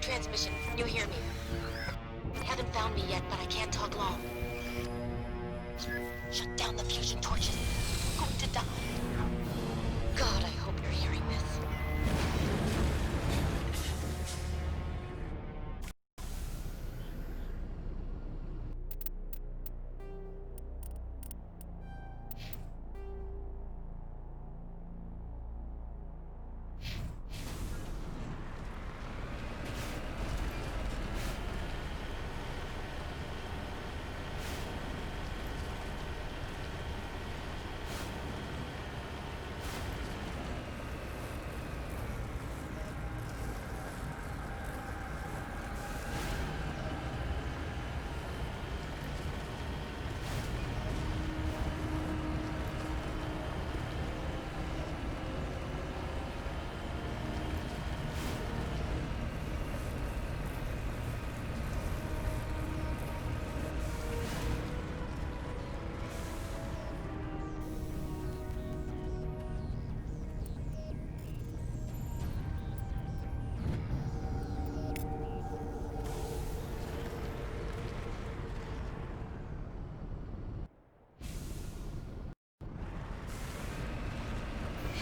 transmission. You hear me? They haven't found me yet, but I can't talk long. Shut down the fusion torches. I'm going to die. God, I hope you're hearing this.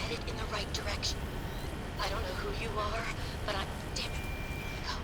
Headed in the right direction. I don't know who you are, but I'm... Damn it. Go.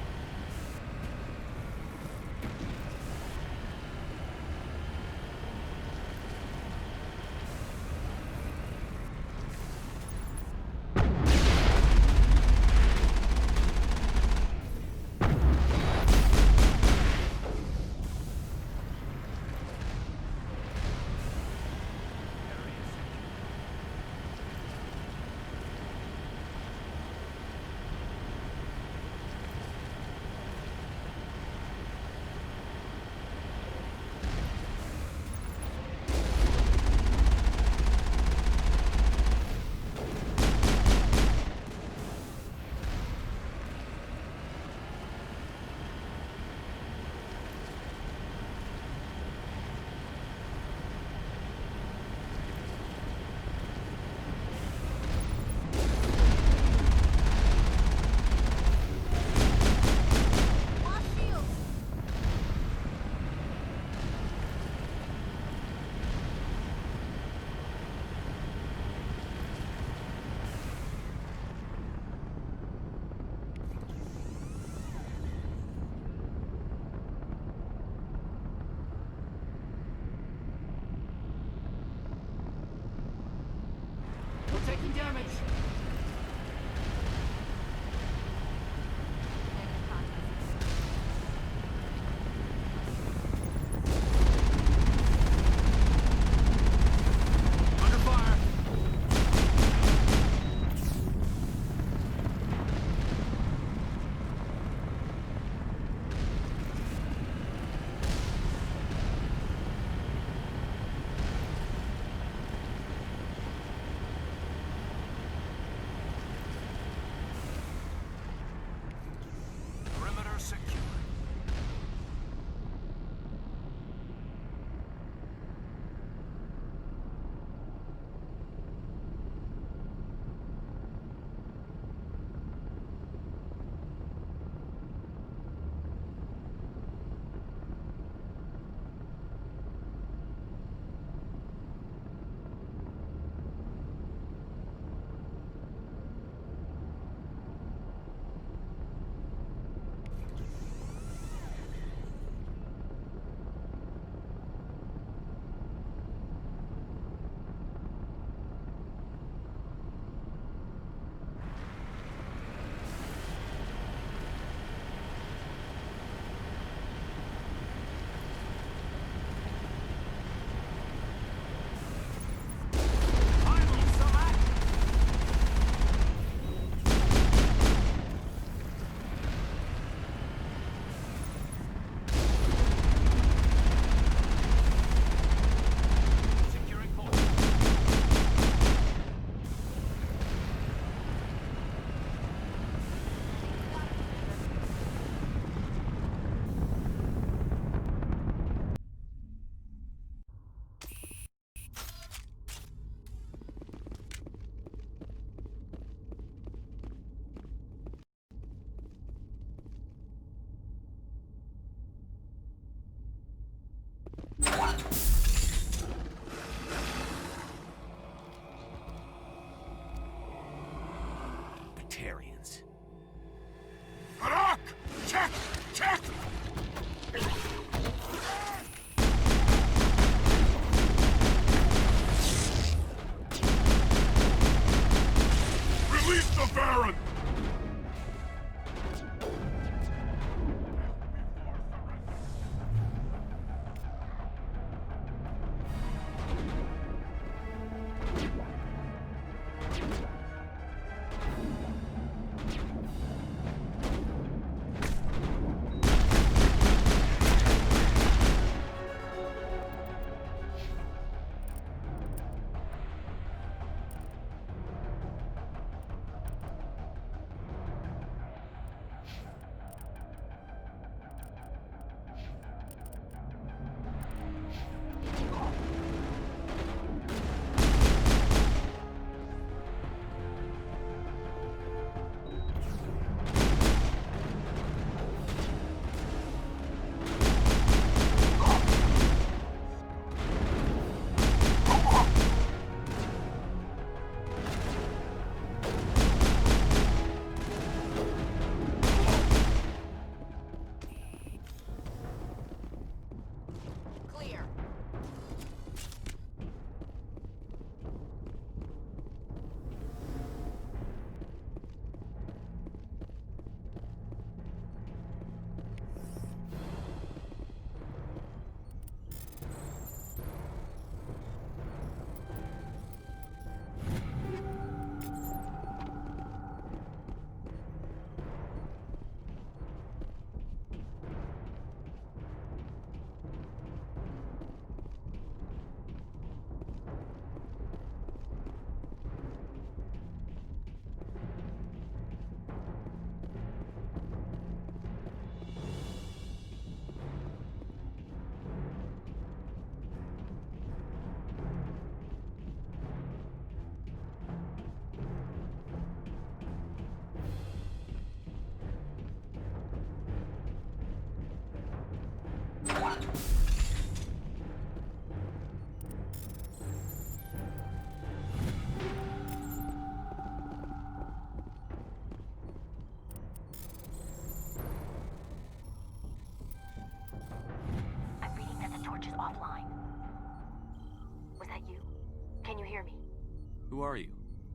Who are you?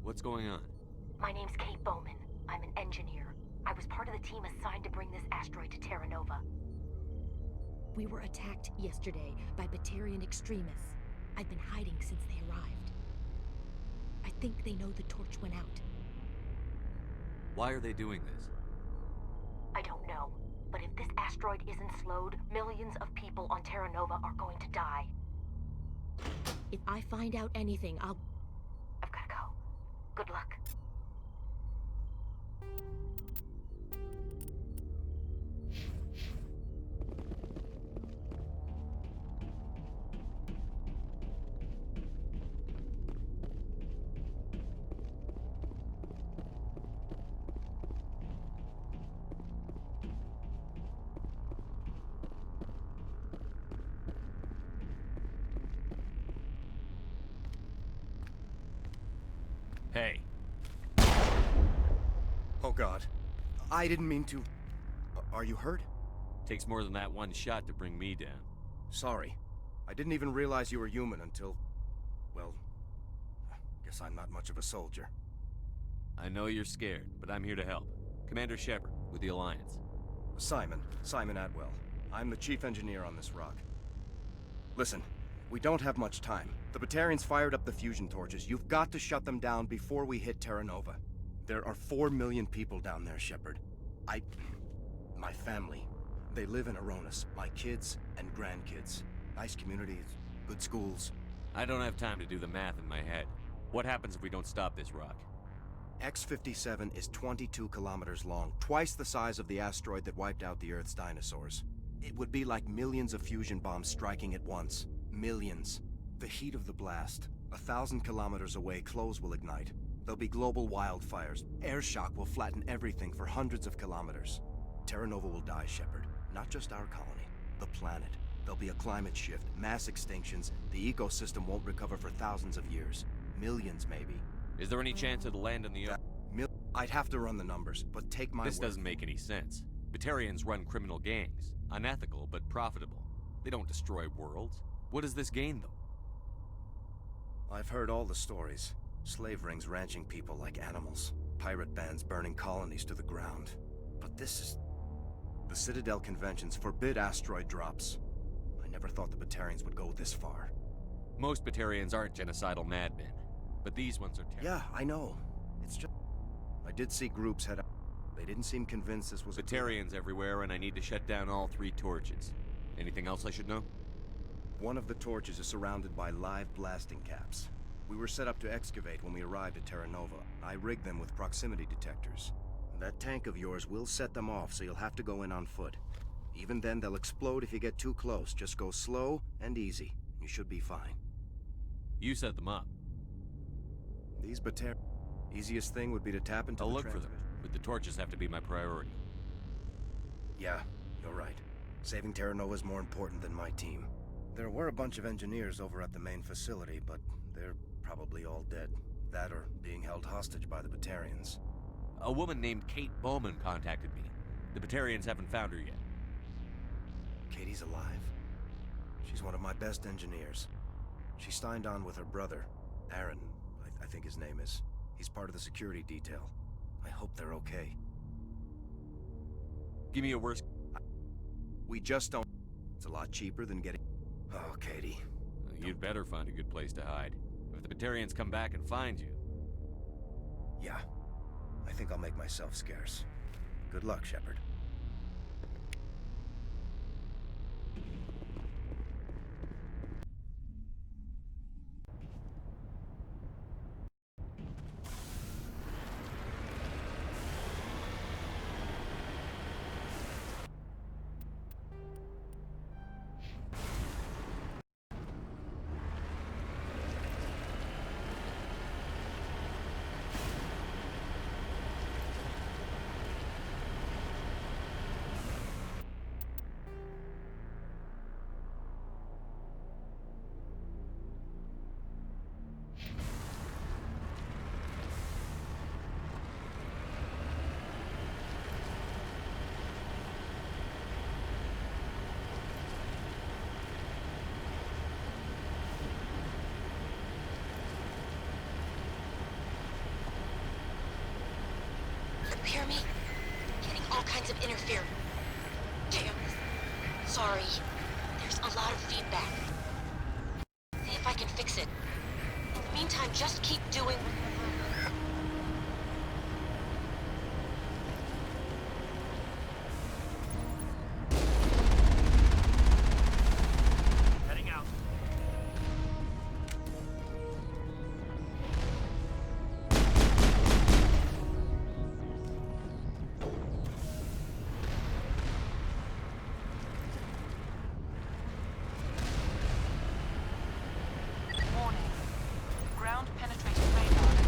What's going on? My name's Kate Bowman. I'm an engineer. I was part of the team assigned to bring this asteroid to Terra Nova. We were attacked yesterday by Batarian extremists. I've been hiding since they arrived. I think they know the torch went out. Why are they doing this? I don't know. But if this asteroid isn't slowed, millions of people on Terra Nova are going to die. If I find out anything, I've gotta go. Good luck. Hey. Oh God. I didn't mean to... Are you hurt? Takes more than that one shot to bring me down. Sorry. I didn't even realize you were human until... Well... Guess I'm not much of a soldier. I know you're scared, but I'm here to help. Commander Shepard, with the Alliance. Simon Atwell. I'm the chief engineer on this rock. Listen, we don't have much time. The Batarians fired up the fusion torches. You've got to shut them down before we hit Terra Nova. There are 4 million people down there, Shepard. My family. They live in Aronis. My kids and grandkids. Nice communities, good schools. I don't have time to do the math in my head. What happens if we don't stop this rock? X-57 is 22 kilometers long, twice the size of the asteroid that wiped out the Earth's dinosaurs. It would be like millions of fusion bombs striking at once. Millions. The heat of the blast. 1,000 kilometers away, clothes will ignite. There'll be global wildfires. Air shock will flatten everything for hundreds of kilometers. Terra Nova will die, Shepard. Not just our colony. The planet. There'll be a climate shift, mass extinctions. The ecosystem won't recover for thousands of years. Millions, maybe. Is there any chance it'll land on the Earth? I'd have to run the numbers, but take my word. This doesn't make any sense. Batarians run criminal gangs. Unethical, but profitable. They don't destroy worlds. What does this gain them? I've heard all the stories. Slave rings ranching people like animals. Pirate bands burning colonies to the ground. But this is... The Citadel conventions forbid asteroid drops. I never thought the Batarians would go this far. Most Batarians aren't genocidal madmen. But these ones are terrible. Yeah, I know. It's just... I did see groups head out. They didn't seem convinced this was Batarians everywhere, and I need to shut down all 3 torches. Anything else I should know? One of the torches is surrounded by live blasting caps. We were set up to excavate when we arrived at Terra Nova. I rigged them with proximity detectors. That tank of yours will set them off, so you'll have to go in on foot. Even then, they'll explode if you get too close. Just go slow and easy. You should be fine. You set them up. These easiest thing would be to tap into I'll the look for them, but the torches have to be my priority. Yeah, you're right. Saving Terra Nova is more important than my team. There were a bunch of engineers over at the main facility, but they're probably all dead. That or being held hostage by the Batarians. A woman named Kate Bowman contacted me. The Batarians haven't found her yet. Katie's alive. She's one of my best engineers. She signed on with her brother, Aaron, I think his name is. He's part of the security detail. I hope they're okay. Give me a worst... We just don't... It's a lot cheaper than getting... Oh, Katie. You'd better find a good place to hide. If the Batarians come back and find you... Yeah. I think I'll make myself scarce. Good luck, Shepard. hear me? Getting all kinds of interference. Damn. Sorry. There's a lot of feedback. See if I can fix it. In the meantime, just keep doing... Heading out. Warning. Ground penetrating radar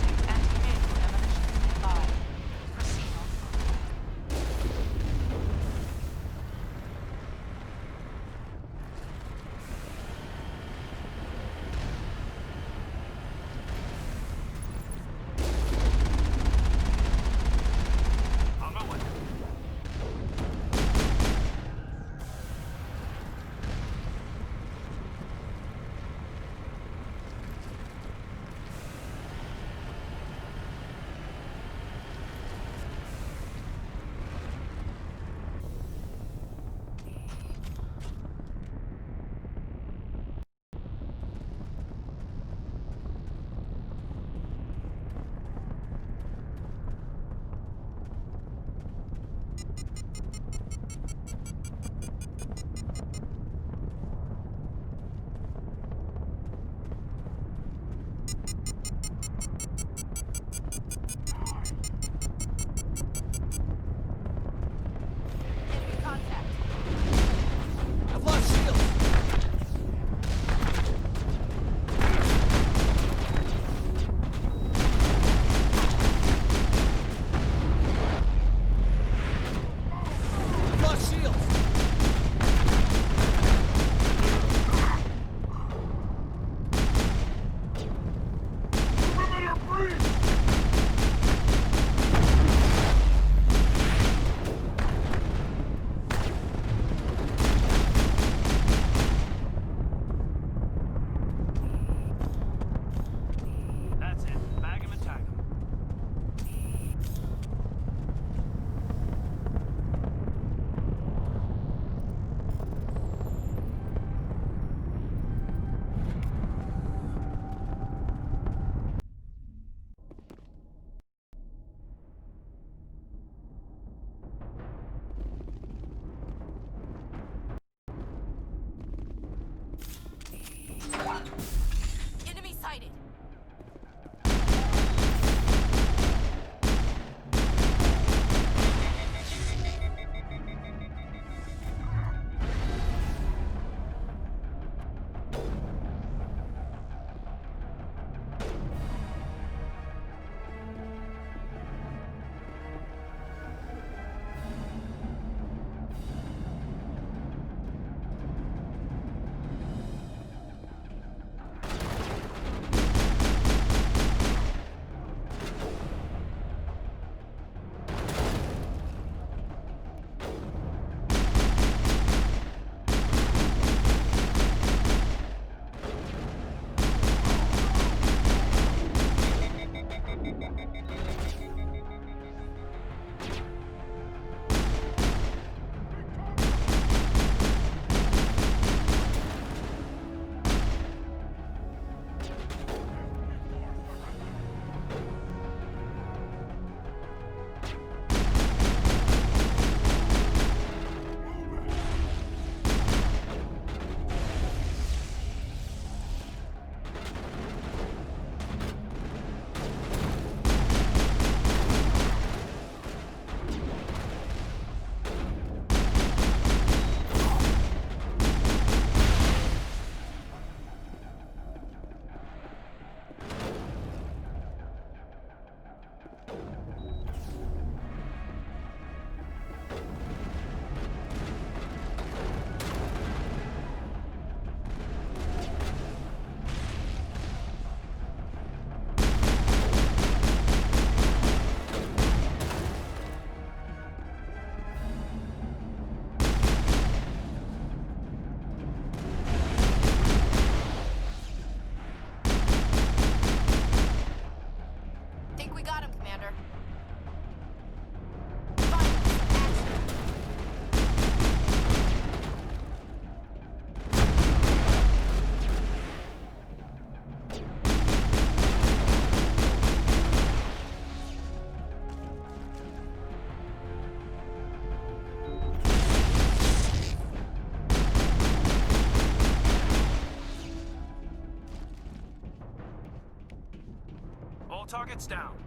Target's down.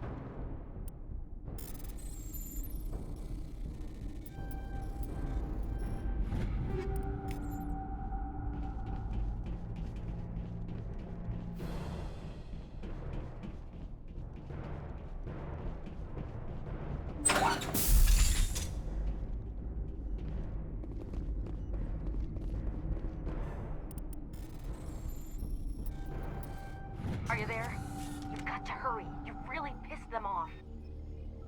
Are you there? You've got to hurry. You've really pissed them off.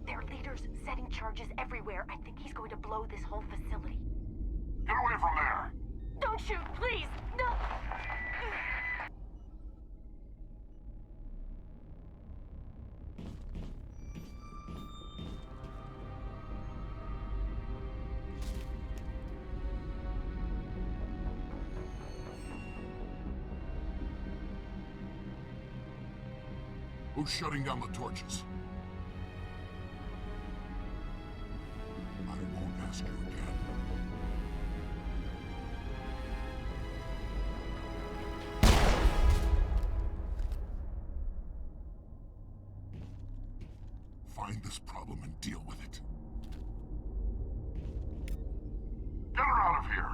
Their leader's setting charges everywhere. I think he's going to blow this whole facility. Get away from there! Don't shoot, please! No! Who's shutting down the torches? I won't ask you again. Find this problem and deal with it. Get her out of here!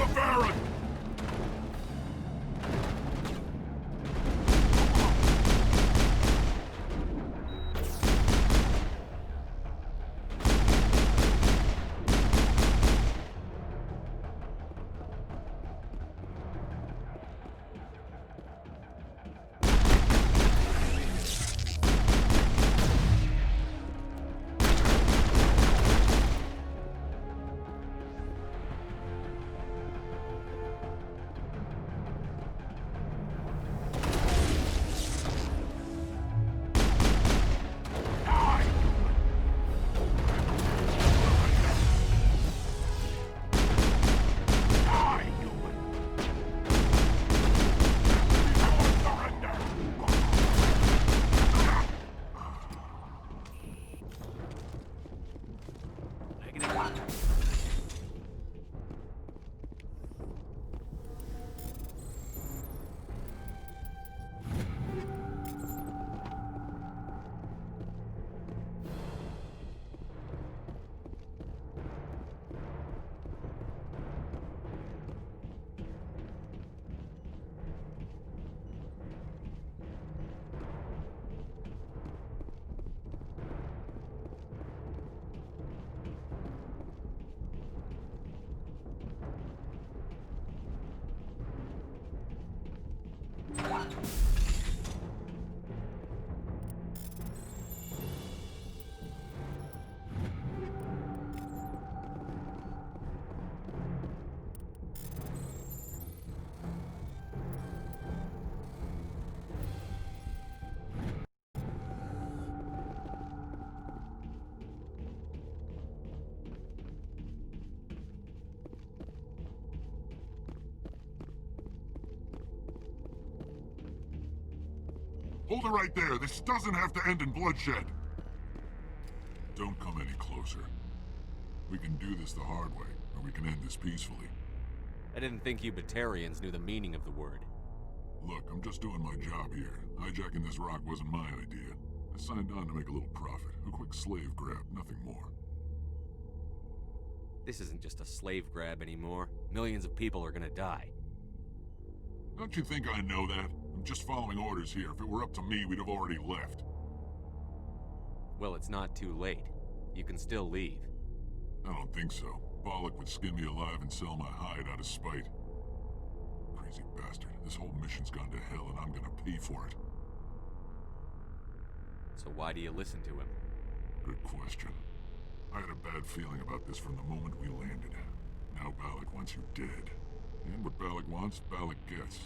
the Baron! Hold it right there. This doesn't have to end in bloodshed. Don't come any closer. We can do this the hard way, or we can end this peacefully. I didn't think you Batarians knew the meaning of the word. Look, I'm just doing my job here. Hijacking this rock wasn't my idea. I signed on to make a little profit. A quick slave grab, nothing more. This isn't just a slave grab anymore. Millions of people are gonna die. Don't you think I know that? I'm just following orders here. If it were up to me, we'd have already left. Well, it's not too late. You can still leave. I don't think so. Bollock would skin me alive and sell my hide out of spite. Crazy bastard. This whole mission's gone to hell and I'm gonna pay for it. So why do you listen to him? Good question. I had a bad feeling about this from the moment we landed. Now Bollock wants you dead. And what Bollock wants, Bollock gets.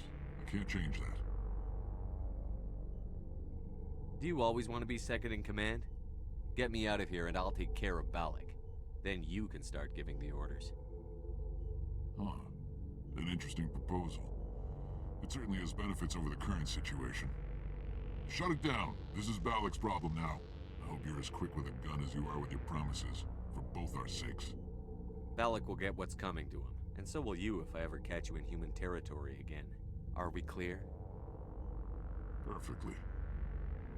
I can't change that. Do you always want to be second in command? Get me out of here and I'll take care of Balak. Then you can start giving the orders. Huh. An interesting proposal. It certainly has benefits over the current situation. Shut it down. This is Balak's problem now. I hope you're as quick with a gun as you are with your promises, for both our sakes. Balak will get what's coming to him, and so will you if I ever catch you in human territory again. Are we clear? Perfectly.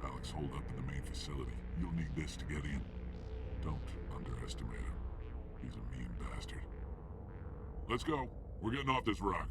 Balak's holed up in the main facility. You'll need this to get in. Don't underestimate him. He's a mean bastard. Let's go. We're getting off this rock.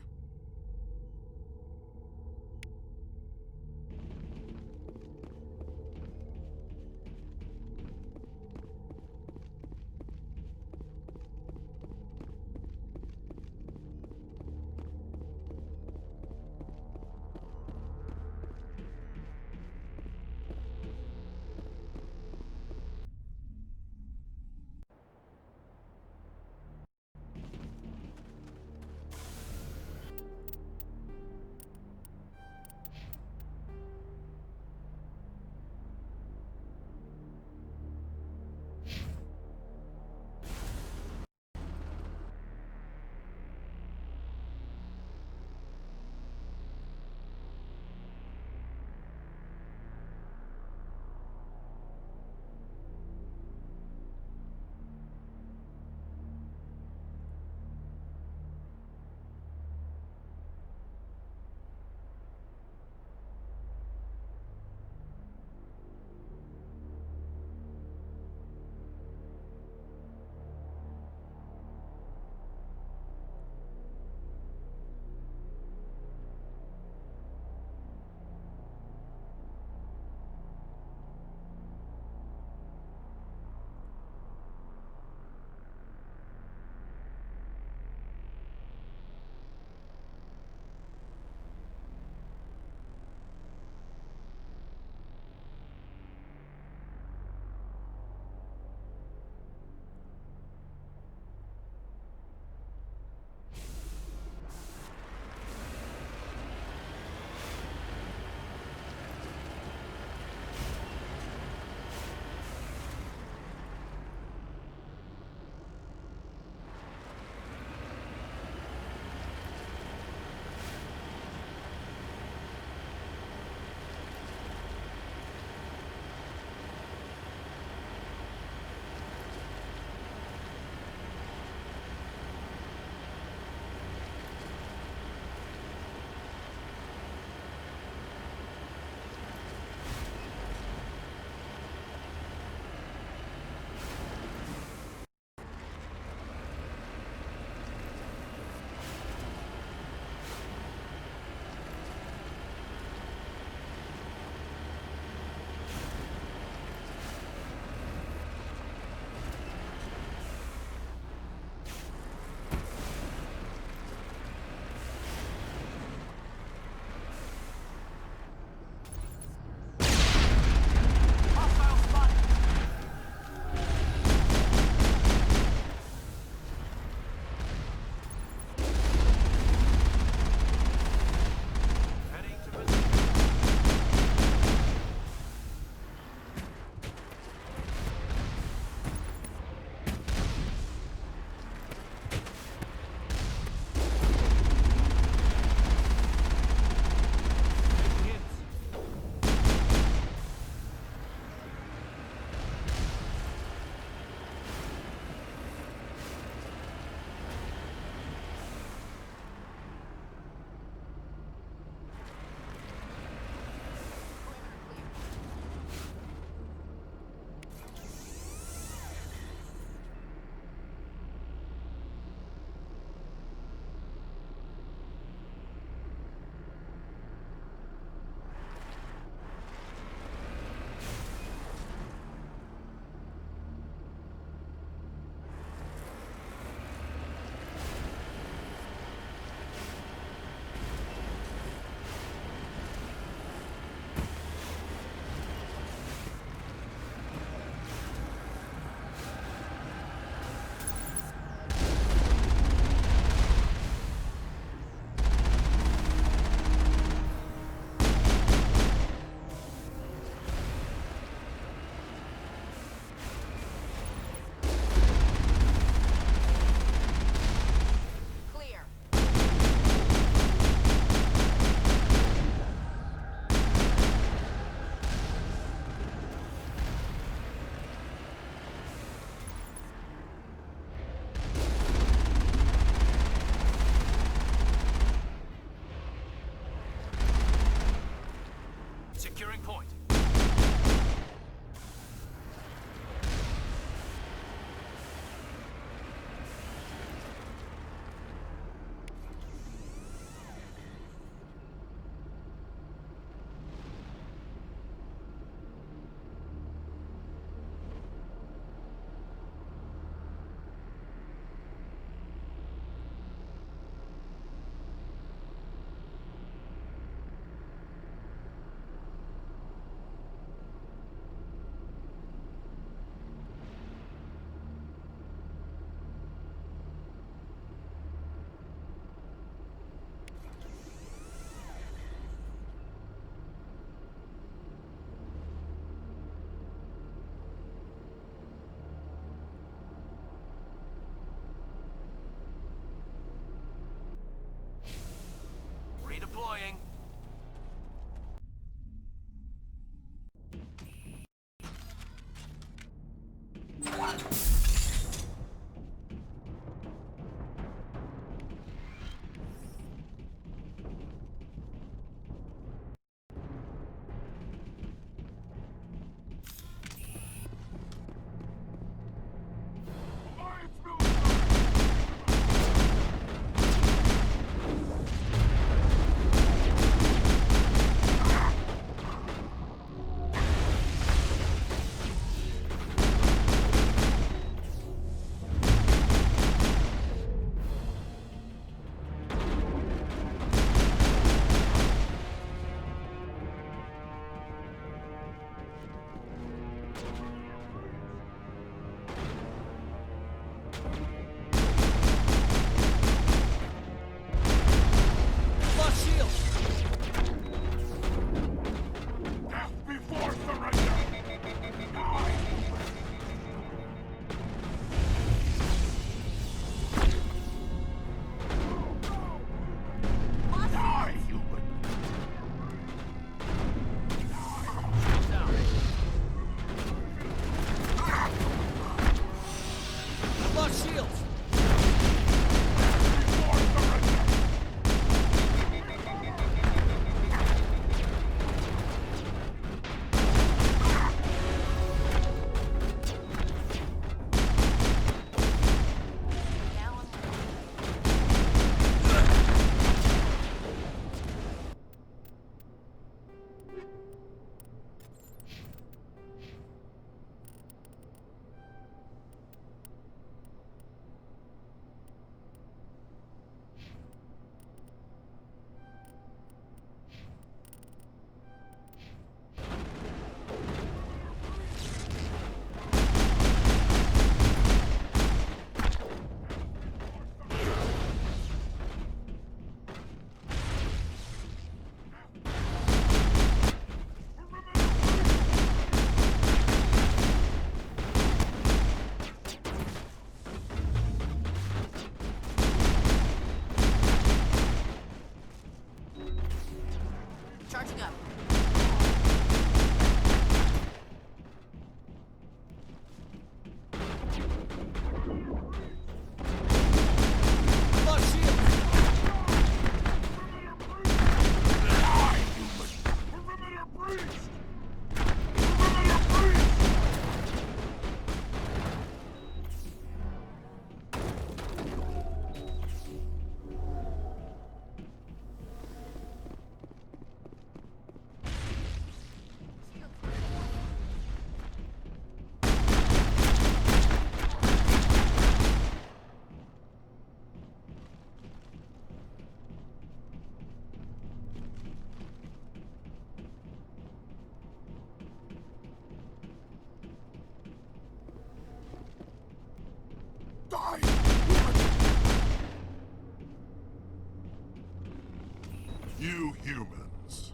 humans.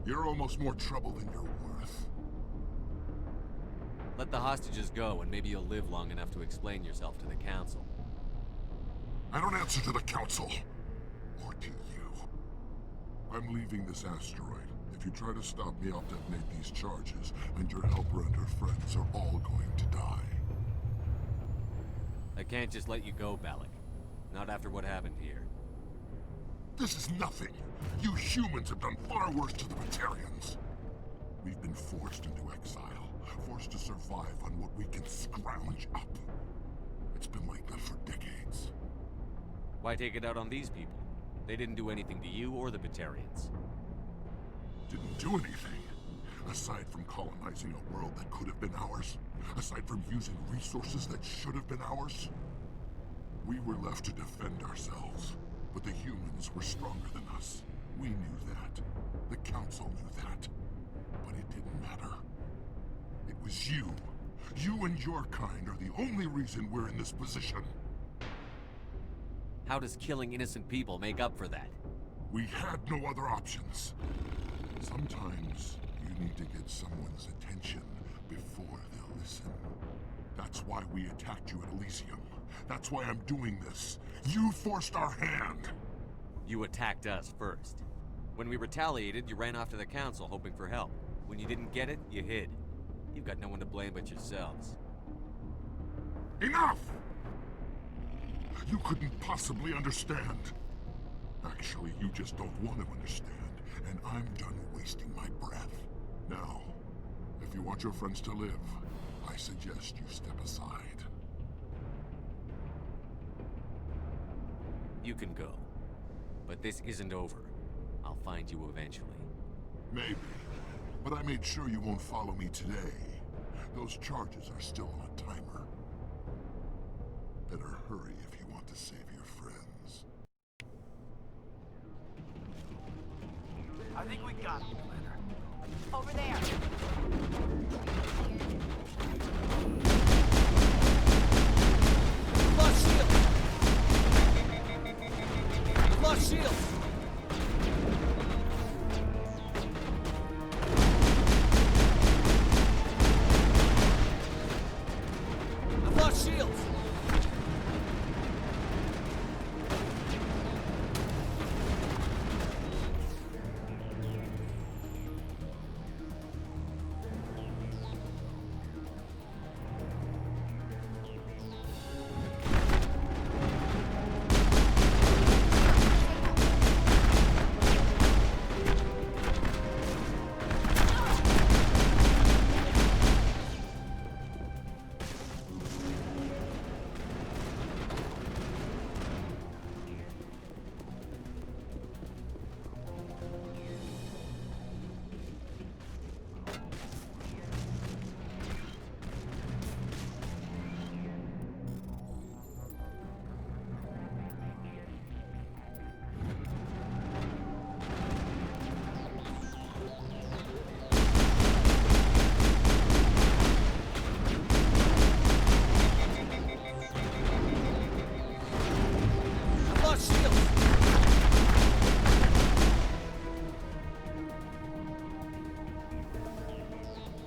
You're almost more trouble than you're worth. Let the hostages go, and maybe you'll live long enough to explain yourself to the Council. I don't answer to the Council. Or to you. I'm leaving this asteroid. If you try to stop me, I'll detonate these charges, and your helper and her friends are all going to die. I can't just let you go, Balak. Not after what happened here. This is nothing. You humans have done far worse to the Batarians. We've been forced into exile, forced to survive on what we can scrounge up. It's been like that for decades. Why take it out on these people? They didn't do anything to you or the Batarians. Didn't do anything. Aside from colonizing a world that could have been ours. Aside from using resources that should have been ours. We were left to defend ourselves. But the humans were stronger than us. We knew that. The Council knew that. But it didn't matter. It was you. You and your kind are the only reason we're in this position. How does killing innocent people make up for that? We had no other options. Sometimes you need to get someone's attention before they'll listen. That's why we attacked you at Elysium. That's why I'm doing this. You forced our hand! You attacked us first. When we retaliated, you ran off to the Council hoping for help. When you didn't get it, you hid. You've got no one to blame but yourselves. Enough! You couldn't possibly understand. Actually, you just don't want to understand, and I'm done wasting my breath. Now, if you want your friends to live, I suggest you step aside. You can go. But this isn't over. I'll find you eventually. Maybe. But I made sure you won't follow me today. Those charges are still on a timer. Better hurry if you want to save your friends. I think we got him, Commander. Over there. Lost shield! Lost shield! I've lost shields!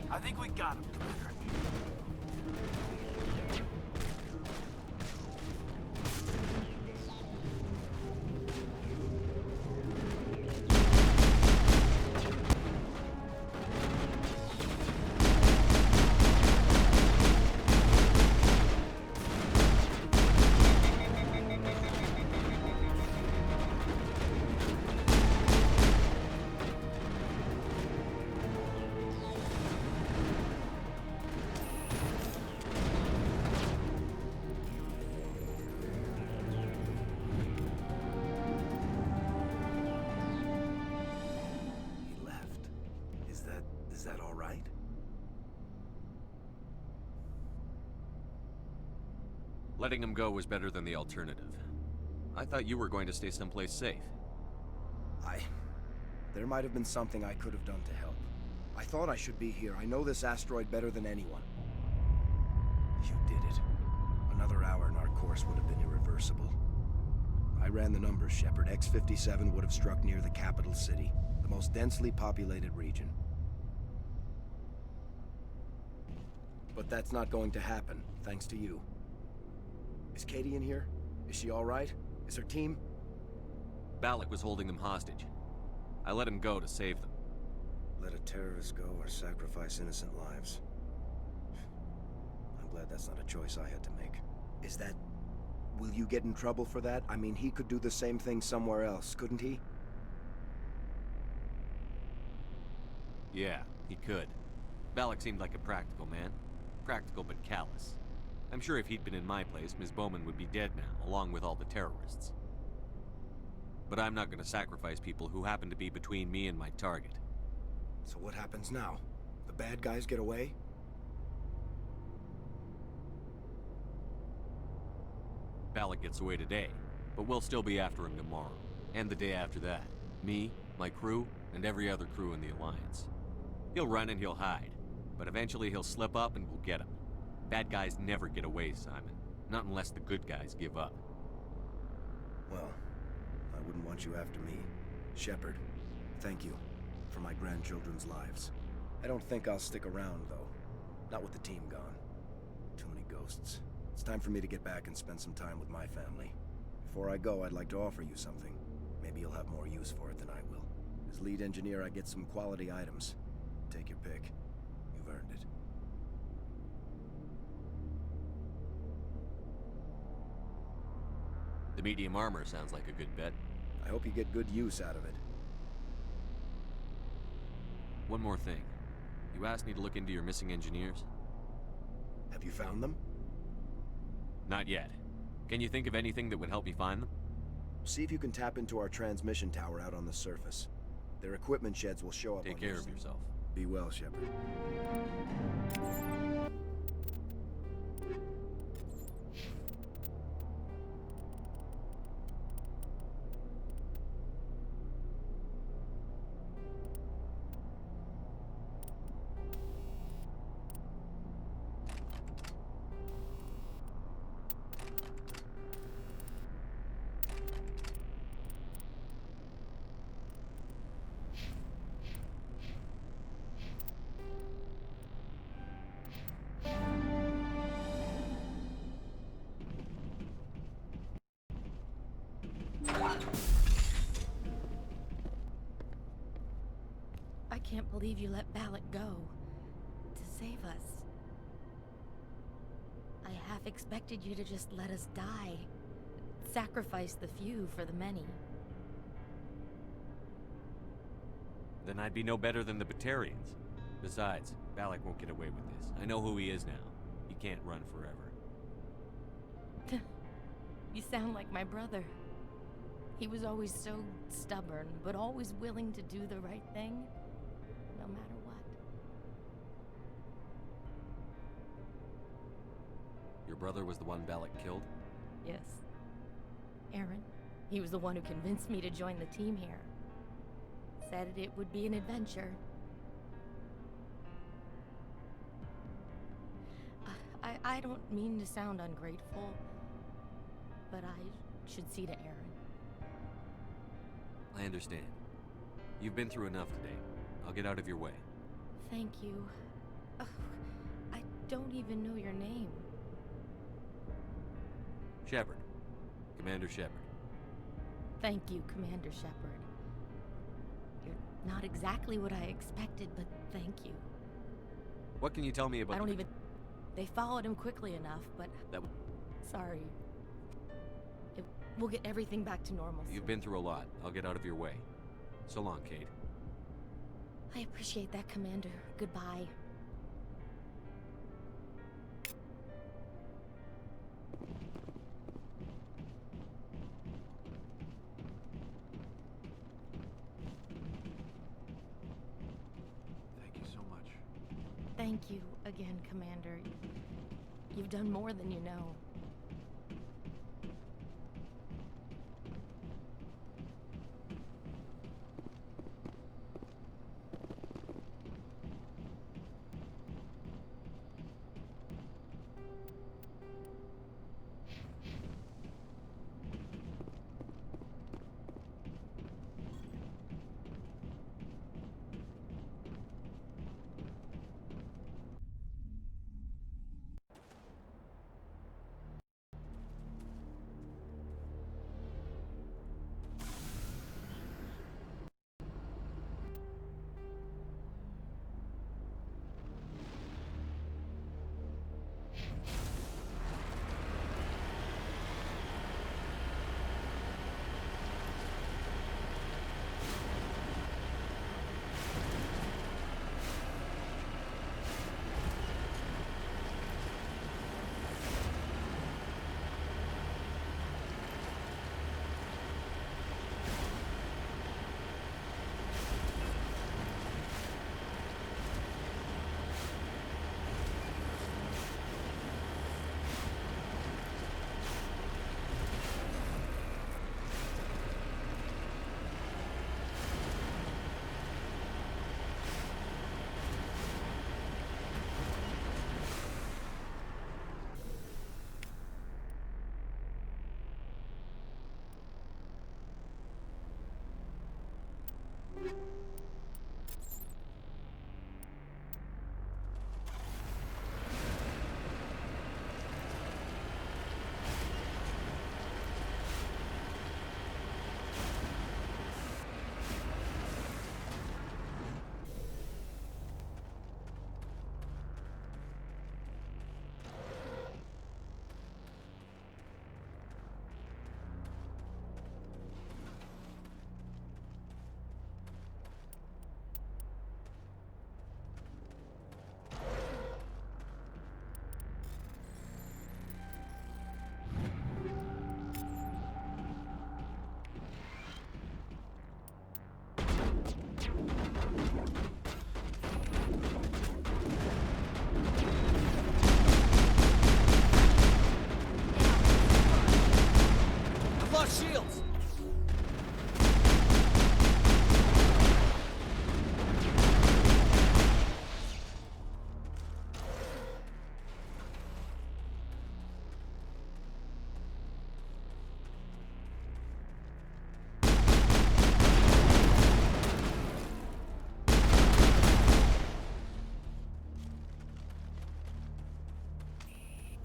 I think we got him, Commander. He left. Is that all right? Letting him go was better than the alternative. I thought you were going to stay someplace safe. There might have been something I could have done to help. I thought I should be here. I know this asteroid better than anyone. You did it. Another hour and our course would have been irreversible. I ran the numbers, Shepard. X-57 would have struck near the capital city, the most densely populated region. But that's not going to happen, thanks to you. Is Katie in here? Is she all right? Is her team? Balak was holding them hostage. I let him go to save them. Let a terrorist go or sacrifice innocent lives. I'm glad that's not a choice I had to make. Is that... Will you get in trouble for that? I mean, he could do the same thing somewhere else, couldn't he? Yeah, he could. Balak seemed like a practical man. Practical but callous. I'm sure if he'd been in my place, Ms. Bowman would be dead now, along with all the terrorists. But I'm not going to sacrifice people who happen to be between me and my target. So what happens now? The bad guys get away? Balak gets away today, but we'll still be after him tomorrow. And the day after that. Me, my crew, and every other crew in the Alliance. He'll run and he'll hide, but eventually he'll slip up and we'll get him. Bad guys never get away, Simon. Not unless the good guys give up. Well, I wouldn't want you after me. Shepard, thank you for my grandchildren's lives. I don't think I'll stick around, though. Not with the team gone. Too many ghosts. It's time for me to get back and spend some time with my family. Before I go, I'd like to offer you something. Maybe you'll have more use for it than I will. As lead engineer, I get some quality items. Take your pick. You've earned it. The medium armor sounds like a good bet. I hope you get good use out of it. One more thing. You asked me to look into your missing engineers? Have you found them? Not yet. Can you think of anything that would help me find them? See if you can tap into our transmission tower out on the surface. Their equipment sheds will show up Take on care your... of yourself. Be well, Shepard. I can't believe you let Balak go. To save us. I half expected you to just let us die. Sacrifice the few for the many. Then I'd be no better than the Batarians. Besides, Balak won't get away with this. I know who he is now. He can't run forever. You sound like my brother. He was always so stubborn, but always willing to do the right thing, no matter what. Your brother was the one Balak killed? Yes. Aaron. He was the one who convinced me to join the team here. Said it would be an adventure. I don't mean to sound ungrateful, but I should see to Aaron. I understand. You've been through enough today. I'll get out of your way. Thank you. Ugh, I don't even know your name. Shepard. Commander Shepard. Thank you, Commander Shepard. You're not exactly what I expected, but thank you. What can you tell me about I don't even... They followed him quickly enough, but... That Sorry. We'll get everything back to normal soon. You've been through a lot. I'll get out of your way. So long, Kate. I appreciate that, Commander. Goodbye. Thank you so much. Thank you again, Commander. You've done more than you know.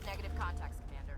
Negative contacts, Commander.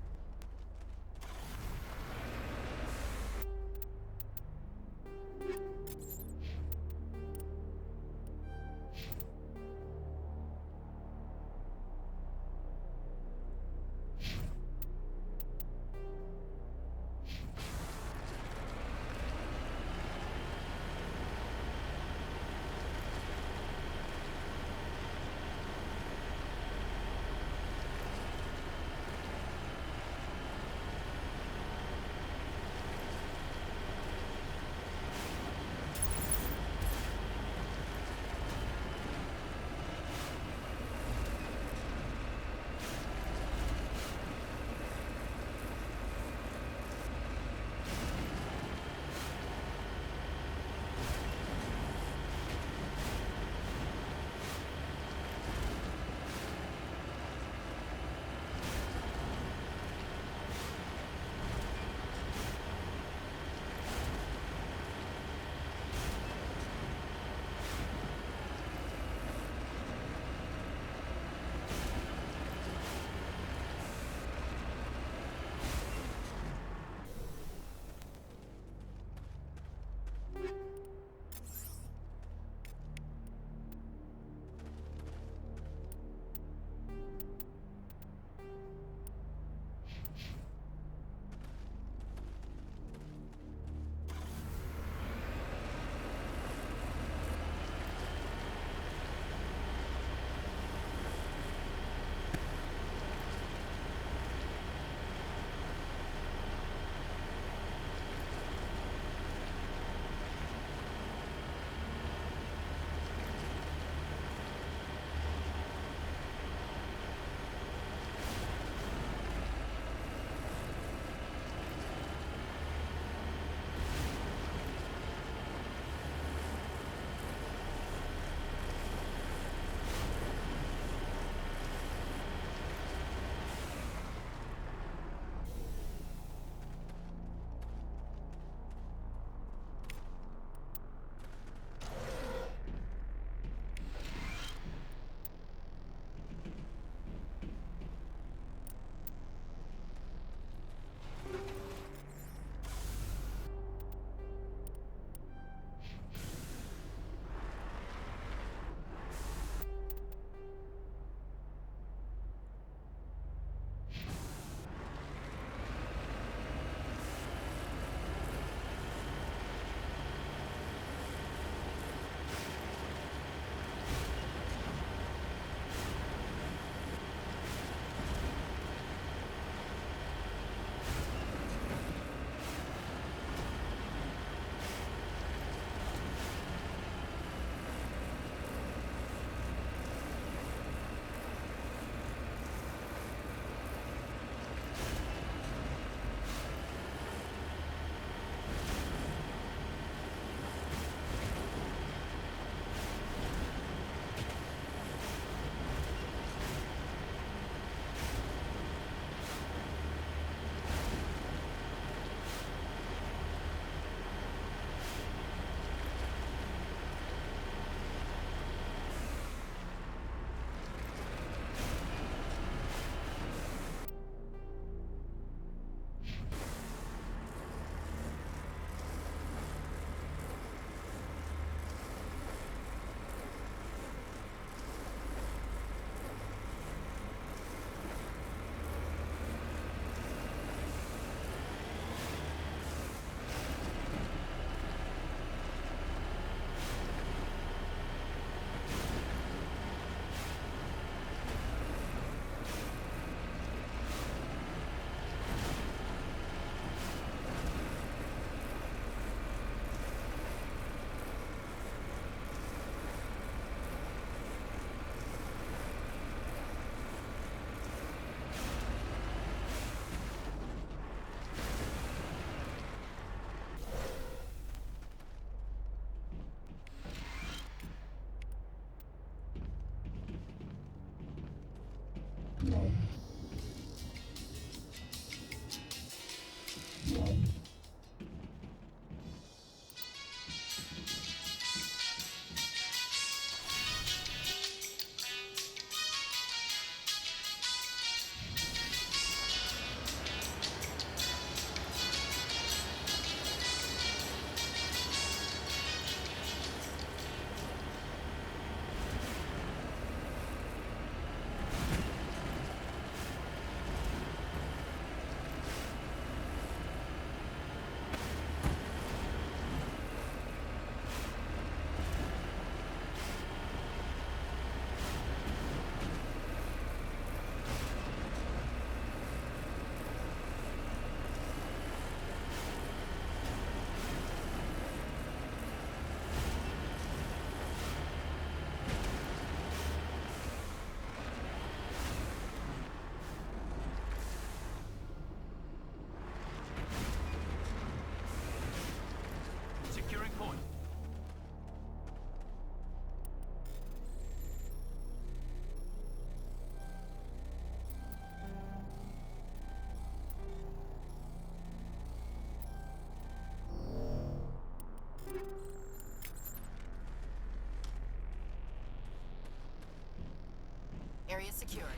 Area secured.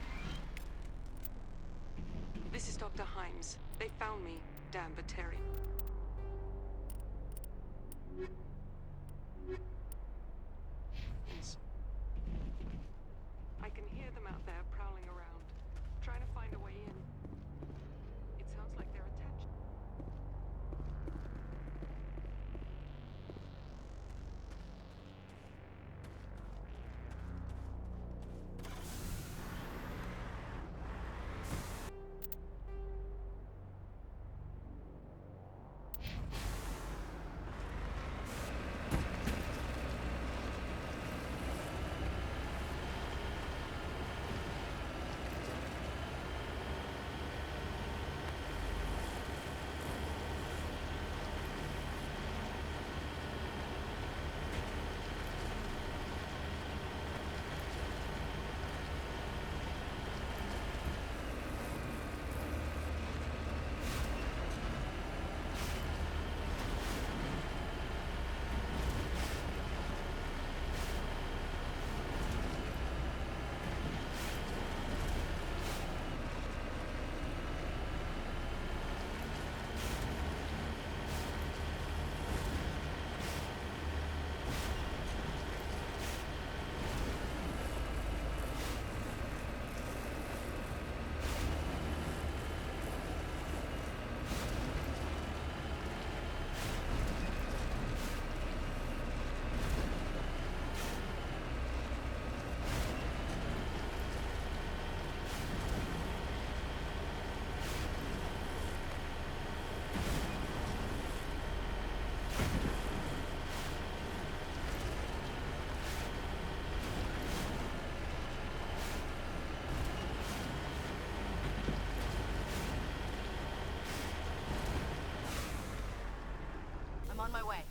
This is Dr. Himes. They found me, Dan Bateri. I can hear them out there prowling around, trying to find a way in. It sounds like they're attached. I'm on my way.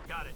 Got it.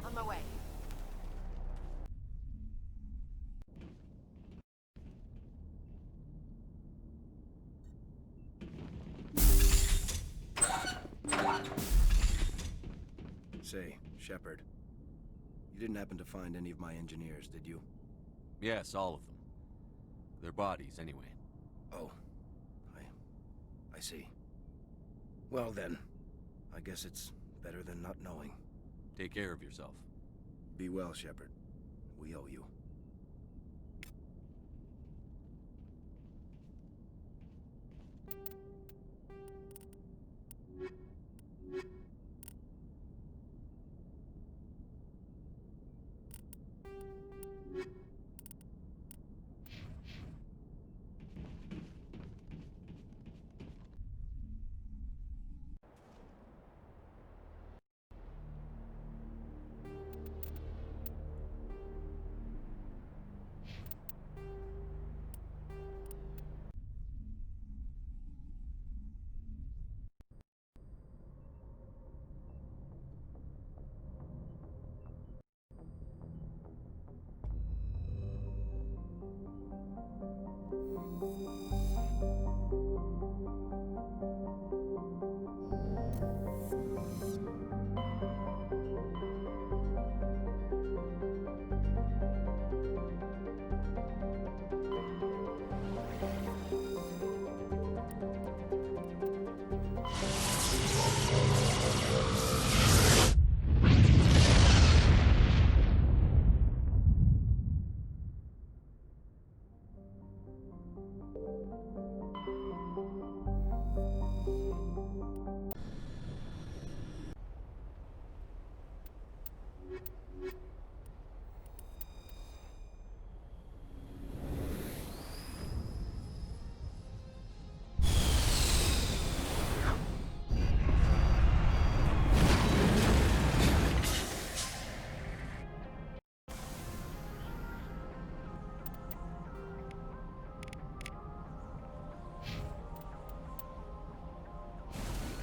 On my way. Say, Shepard, you didn't happen to find any of my engineers, did you? Yes, all of them. Their bodies, anyway. Oh, I see. Well then, I guess it's better than not knowing. Take care of yourself. Be well, Shepard. We owe you.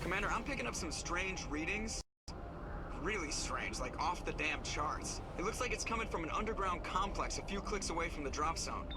Commander, I'm picking up some strange readings. Really strange, like off the damn charts. It looks like it's coming from an underground complex a few clicks away from the drop zone.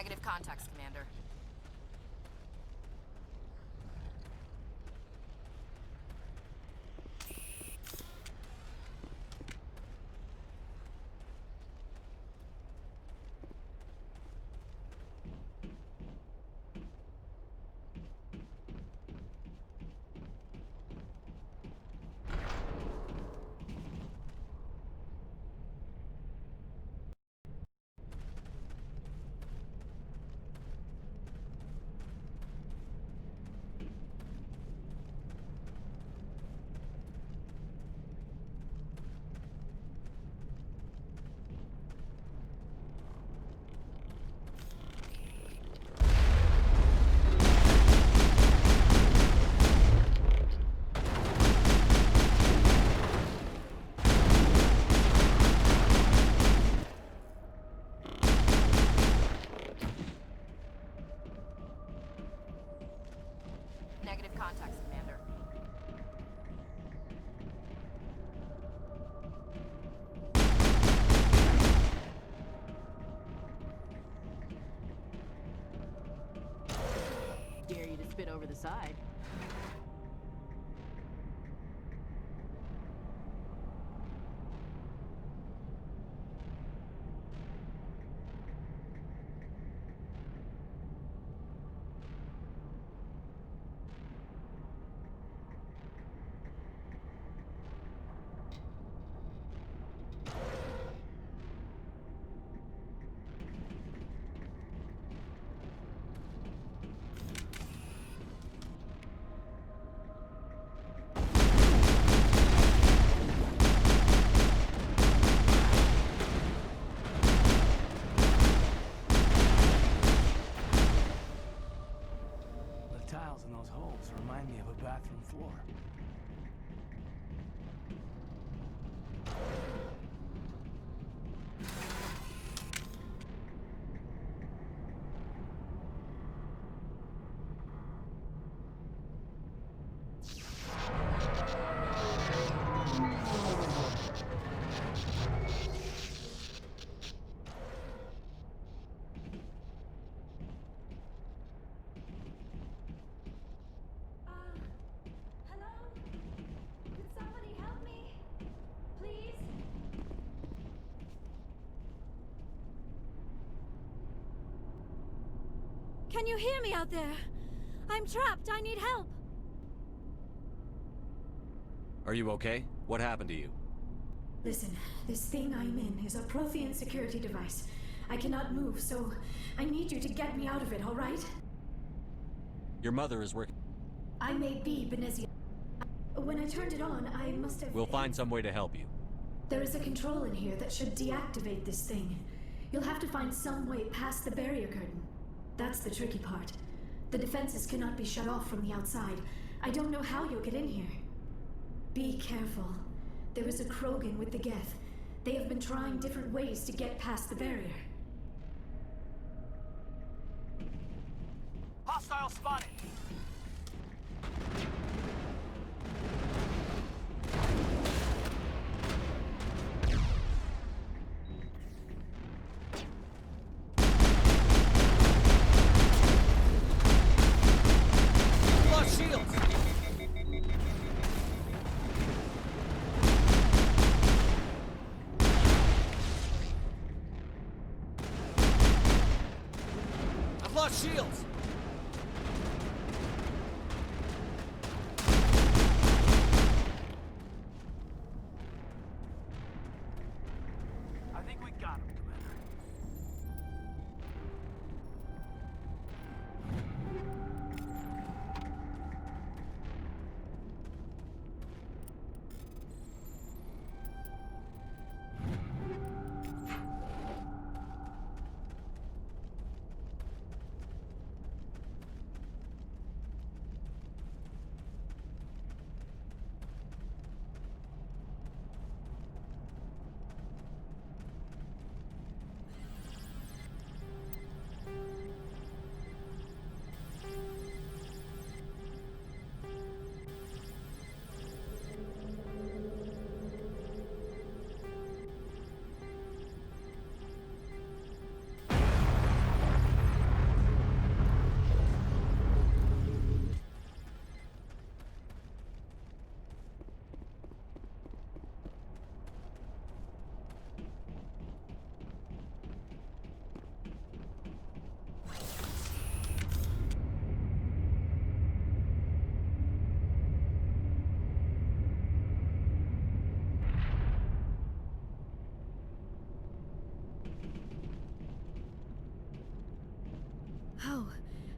Negative contacts, Commander. Negative contacts, Commander. Dare you to spit over the side. The tiles in those holes remind me of a bathroom floor. Hello? Could somebody help me? Please? Can you hear me out there? I'm trapped. I need help. Are you okay? What happened to you? Listen, this thing I'm in is a Prothean security device. I cannot move, so I need you to get me out of it, all right? Your mother is working. I may be Benezia. When I turned it on, I must have... We'll find some way to help you. There is a control in here that should deactivate this thing. You'll have to find some way past the barrier curtain. That's the tricky part. The defenses cannot be shut off from the outside. I don't know how you'll get in here. Be careful. There is a Krogan with the Geth. They have been trying different ways to get past the barrier. Hostile spotted! Lost shields! I've lost shields! I think we got him, Commander.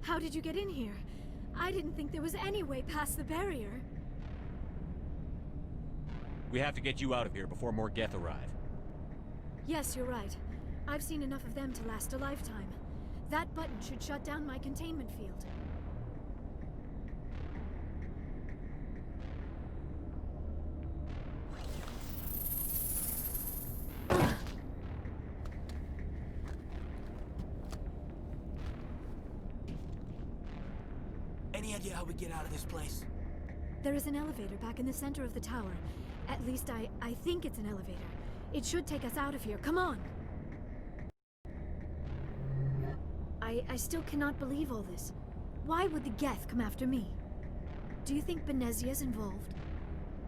How did you get in here? I didn't think there was any way past the barrier. We have to get you out of here before more Geth arrive. Yes, you're right. I've seen enough of them to last a lifetime. That button should shut down my containment field. Any idea how we get out of this place? There is an elevator back in the center of the tower. At least I think it's an elevator. It should take us out of here. Come on! I still cannot believe all this. Why would the Geth come after me? Do you think Benezia's involved?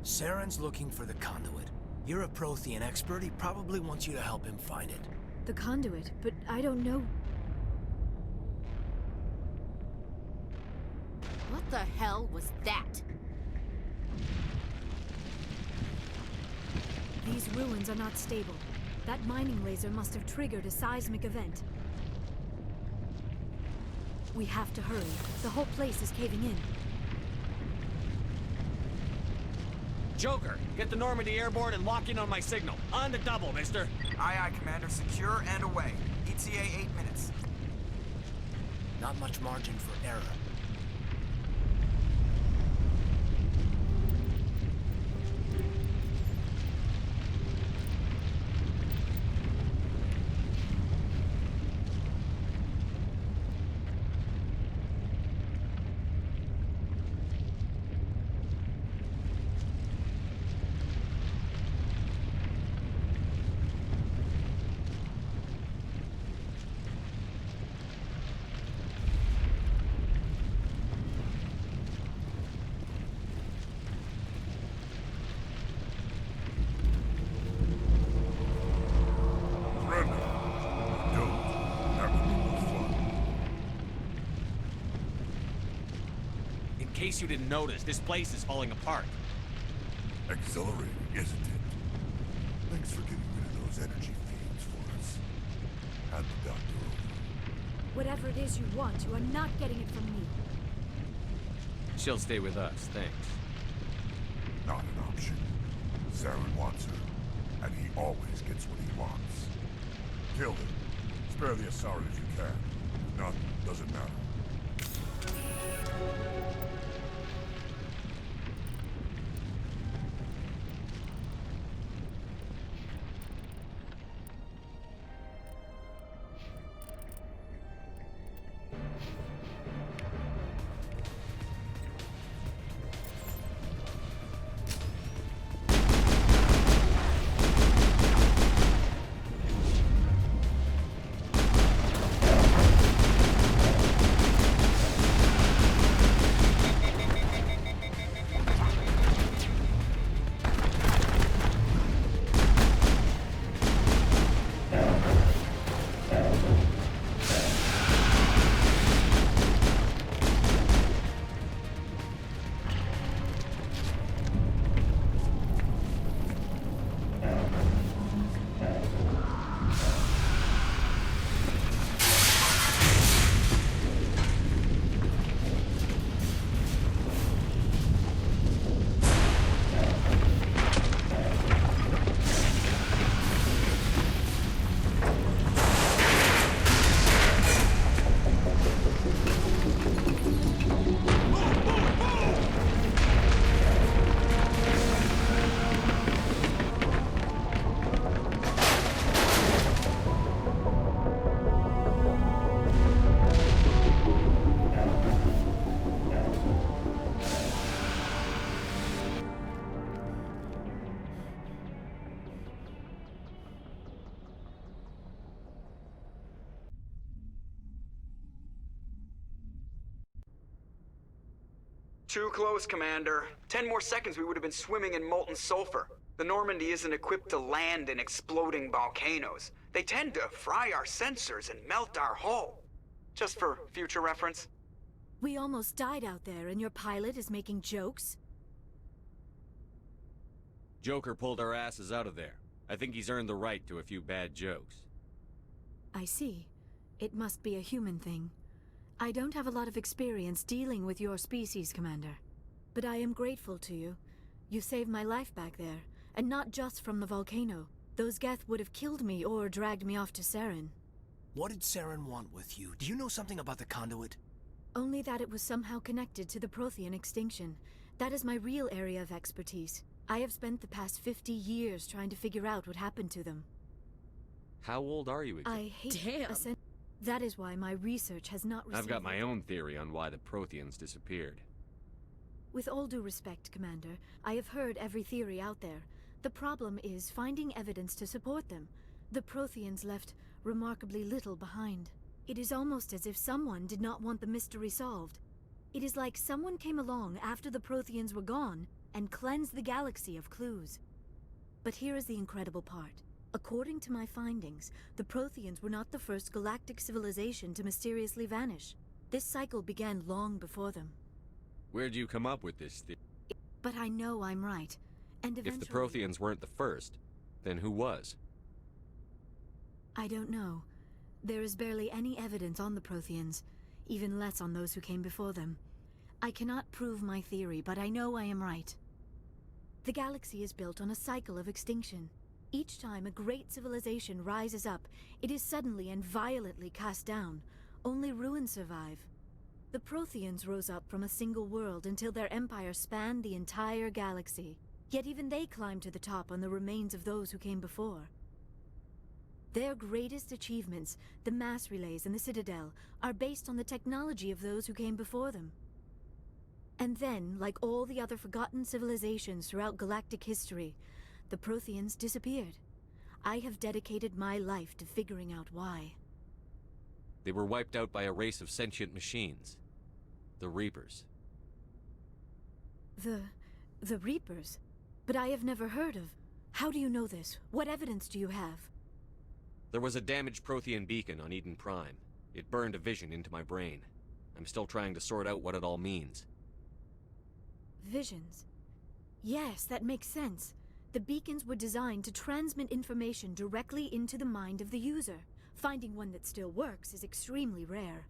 Saren's looking for the conduit. You're a Prothean expert. He probably wants you to help him find it. The conduit, but I don't know. What the hell was that? These ruins are not stable. That mining laser must have triggered a seismic event. We have to hurry. The whole place is caving in. Joker, get the Normandy airborne and lock in on my signal. On the double, mister. Aye, aye, Commander. Secure and away. ETA 8 minutes. Not much margin for error. In case you didn't notice, this place is falling apart. Exhilarating, isn't it? Thanks for getting rid of those energy fiends for us. Hand the doctor over. Whatever it is you want, you are not getting it from me. She'll stay with us, thanks. Not an option. Saren wants her, and he always gets what he wants. Kill him. Spare the Asari if you can. If not, doesn't matter. Too close, Commander. 10 more seconds we would have been swimming in molten sulfur. The Normandy isn't equipped to land in exploding volcanoes. They tend to fry our sensors and melt our hull. Just for future reference. We almost died out there, and your pilot is making jokes? Joker pulled our asses out of there. I think he's earned the right to a few bad jokes. I see. It must be a human thing. I don't have a lot of experience dealing with your species, Commander. But I am grateful to you. You saved my life back there, and not just from the volcano. Those Geth would have killed me or dragged me off to Saren. What did Saren want with you? Do you know something about the conduit? Only that it was somehow connected to the Prothean extinction. That is my real area of expertise. I have spent the past 50 years trying to figure out what happened to them. How old are you exactly? I hate Damn. That is why my research has not received... I've got my own theory on why the Protheans disappeared. With all due respect, Commander, I have heard every theory out there. The problem is finding evidence to support them. The Protheans left remarkably little behind. It is almost as if someone did not want the mystery solved. It is like someone came along after the Protheans were gone and cleansed the galaxy of clues. But here is the incredible part. According to my findings, the Protheans were not the first galactic civilization to mysteriously vanish. This cycle began long before them. Where'd you come up with this theory? But I know I'm right, and eventually... If the Protheans weren't the first, then who was? I don't know. There is barely any evidence on the Protheans, even less on those who came before them. I cannot prove my theory, but I know I am right. The galaxy is built on a cycle of extinction. Each time a great civilization rises up, it is suddenly and violently cast down. Only ruins survive. The Protheans rose up from a single world until their empire spanned the entire galaxy. Yet even they climbed to the top on the remains of those who came before. Their greatest achievements, the mass relays and the Citadel, are based on the technology of those who came before them. And then, like all the other forgotten civilizations throughout galactic history, the Protheans disappeared. I have dedicated my life to figuring out why. They were wiped out by a race of sentient machines. The Reapers. The Reapers? But I have never heard of... How do you know this? What evidence do you have? There was a damaged Prothean beacon on Eden Prime. It burned a vision into my brain. I'm still trying to sort out what it all means. Visions? Yes, that makes sense. The beacons were designed to transmit information directly into the mind of the user. Finding one that still works is extremely rare.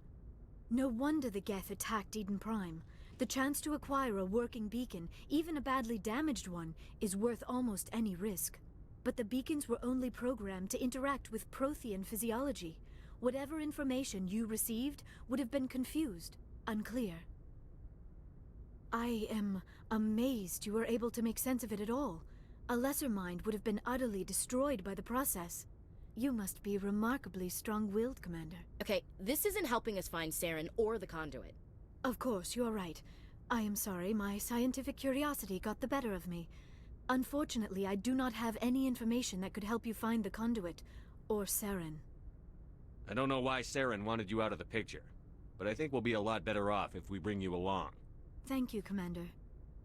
No wonder the Geth attacked Eden Prime. The chance to acquire a working beacon, even a badly damaged one, is worth almost any risk. But the beacons were only programmed to interact with Prothean physiology. Whatever information you received would have been confused, unclear. I am amazed you were able to make sense of it at all. A lesser mind would have been utterly destroyed by the process. You must be remarkably strong-willed, Commander. Okay, this isn't helping us find Saren or the conduit. Of course, you are right. I am sorry, my scientific curiosity got the better of me. Unfortunately, I do not have any information that could help you find the conduit, or Saren. I don't know why Saren wanted you out of the picture, but I think we'll be a lot better off if we bring you along. Thank you, Commander.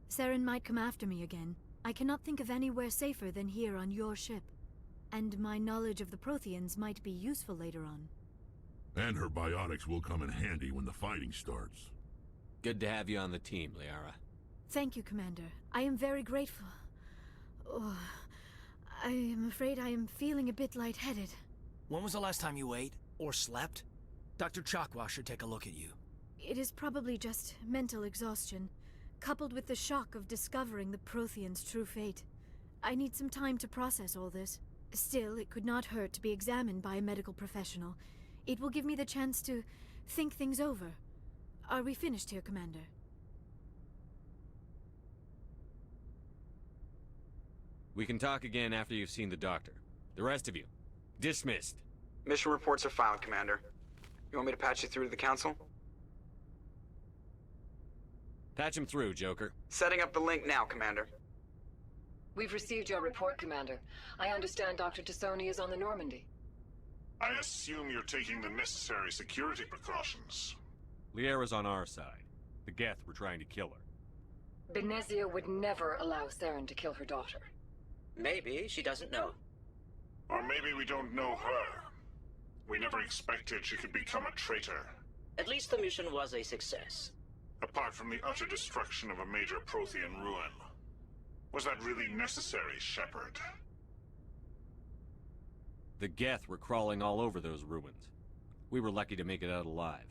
Saren might come after me again. I cannot think of anywhere safer than here on your ship. And my knowledge of the Protheans might be useful later on. And her biotics will come in handy when the fighting starts. Good to have you on the team, Liara. Thank you, Commander. I am very grateful. Oh, I am afraid I am feeling a bit lightheaded. When was the last time you ate? Or slept? Dr. Chakwa should take a look at you. It is probably just mental exhaustion, coupled with the shock of discovering the Protheans' true fate. I need some time to process all this. Still, it could not hurt to be examined by a medical professional. It will give me the chance to think things over. Are we finished here, Commander? We can talk again after you've seen the doctor. The rest of you, dismissed. Mission reports are filed, Commander. You want me to patch you through to the Council? Patch him through, Joker. Setting up the link now, Commander. We've received your report, Commander. I understand Dr. Tassoni is on the Normandy. I assume you're taking the necessary security precautions. Liara's on our side. The Geth were trying to kill her. Benezia would never allow Saren to kill her daughter. Maybe she doesn't know. Or maybe we don't know her. We never expected she could become a traitor. At least the mission was a success. Apart from the utter destruction of a major Prothean ruin. Was that really necessary, Shepard? The Geth were crawling all over those ruins. We were lucky to make it out alive.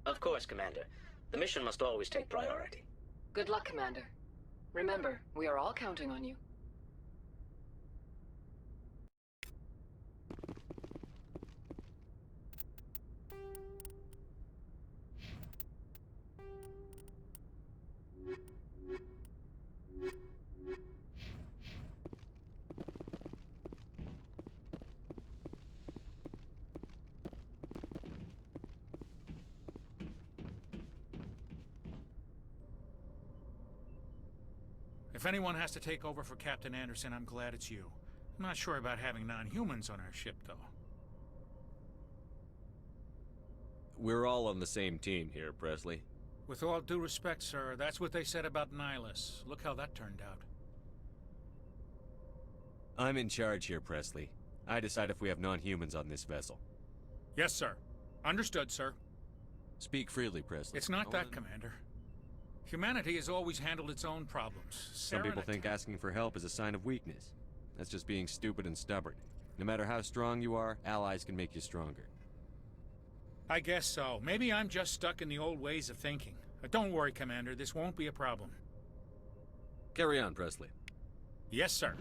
Of course, Commander. The mission must always take priority. Good luck, Commander. Remember, we are all counting on you. If anyone has to take over for Captain Anderson, I'm glad it's you. I'm not sure about having non-humans on our ship, though. We're all on the same team here, Presley. With all due respect, sir, that's what they said about Nihilus. Look how that turned out. I'm in charge here, Presley. I decide if we have non-humans on this vessel. Yes, sir. Understood, sir. Speak freely, Presley. It's not that, Commander. Humanity has always handled its own problems. Some people think asking for help is a sign of weakness. That's just being stupid and stubborn. No matter how strong you are, allies can make you stronger. I guess so. Maybe I'm just stuck in the old ways of thinking. Don't worry, Commander. This won't be a problem. Carry on, Presley. Yes, sir.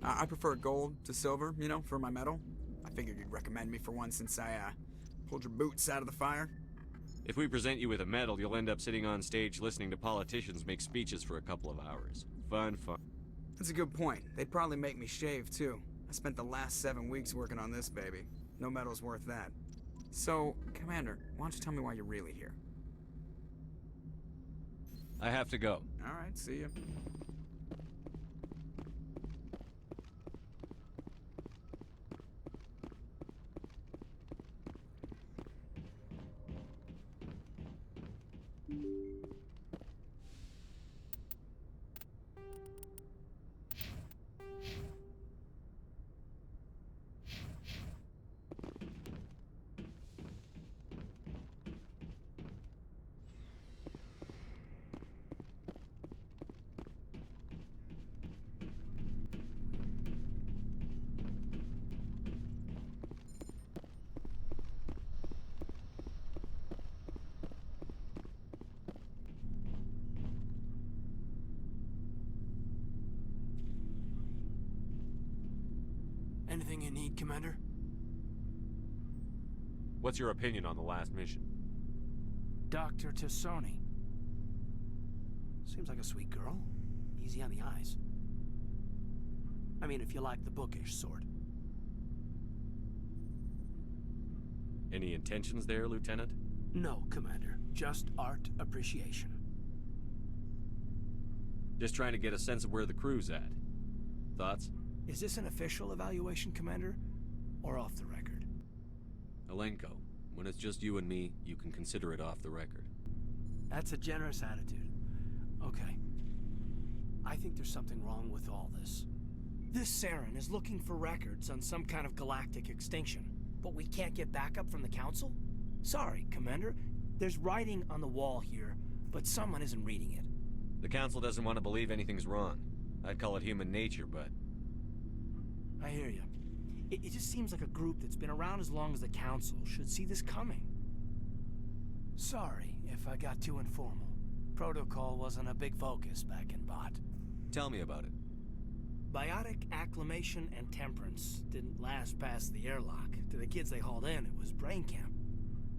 I prefer gold to silver, you know, for my medal. I figured you'd recommend me for one since I, pulled your boots out of the fire. If we present you with a medal, you'll end up sitting on stage listening to politicians make speeches for a couple of hours. Fun. That's a good point. They'd probably make me shave, too. I spent the last 7 weeks working on this baby. No medal's worth that. So, Commander, why don't you tell me why you're really here? I have to go. All right, see ya. Anything you need, Commander? What's your opinion on the last mission? Dr. Tassoni. Seems like a sweet girl. Easy on the eyes. I mean, if you like the bookish sort. Any intentions there, Lieutenant? No, Commander. Just art appreciation. Just trying to get a sense of where the crew's at. Thoughts? Is this an official evaluation, Commander? Or off the record? Alenko, when it's just you and me, you can consider it off the record. That's a generous attitude. Okay. I think there's something wrong with all this. This Saren is looking for records on some kind of galactic extinction, but we can't get backup from the Council? Sorry, Commander. There's writing on the wall here, but someone isn't reading it. The Council doesn't want to believe anything's wrong. I'd call it human nature, but... I hear you. It just seems like a group that's been around as long as the Council should see this coming. Sorry if I got too informal. Protocol wasn't a big focus back in Bot. Tell me about it. Biotic acclimation and temperance didn't last past the airlock. To the kids they hauled in, it was brain camp.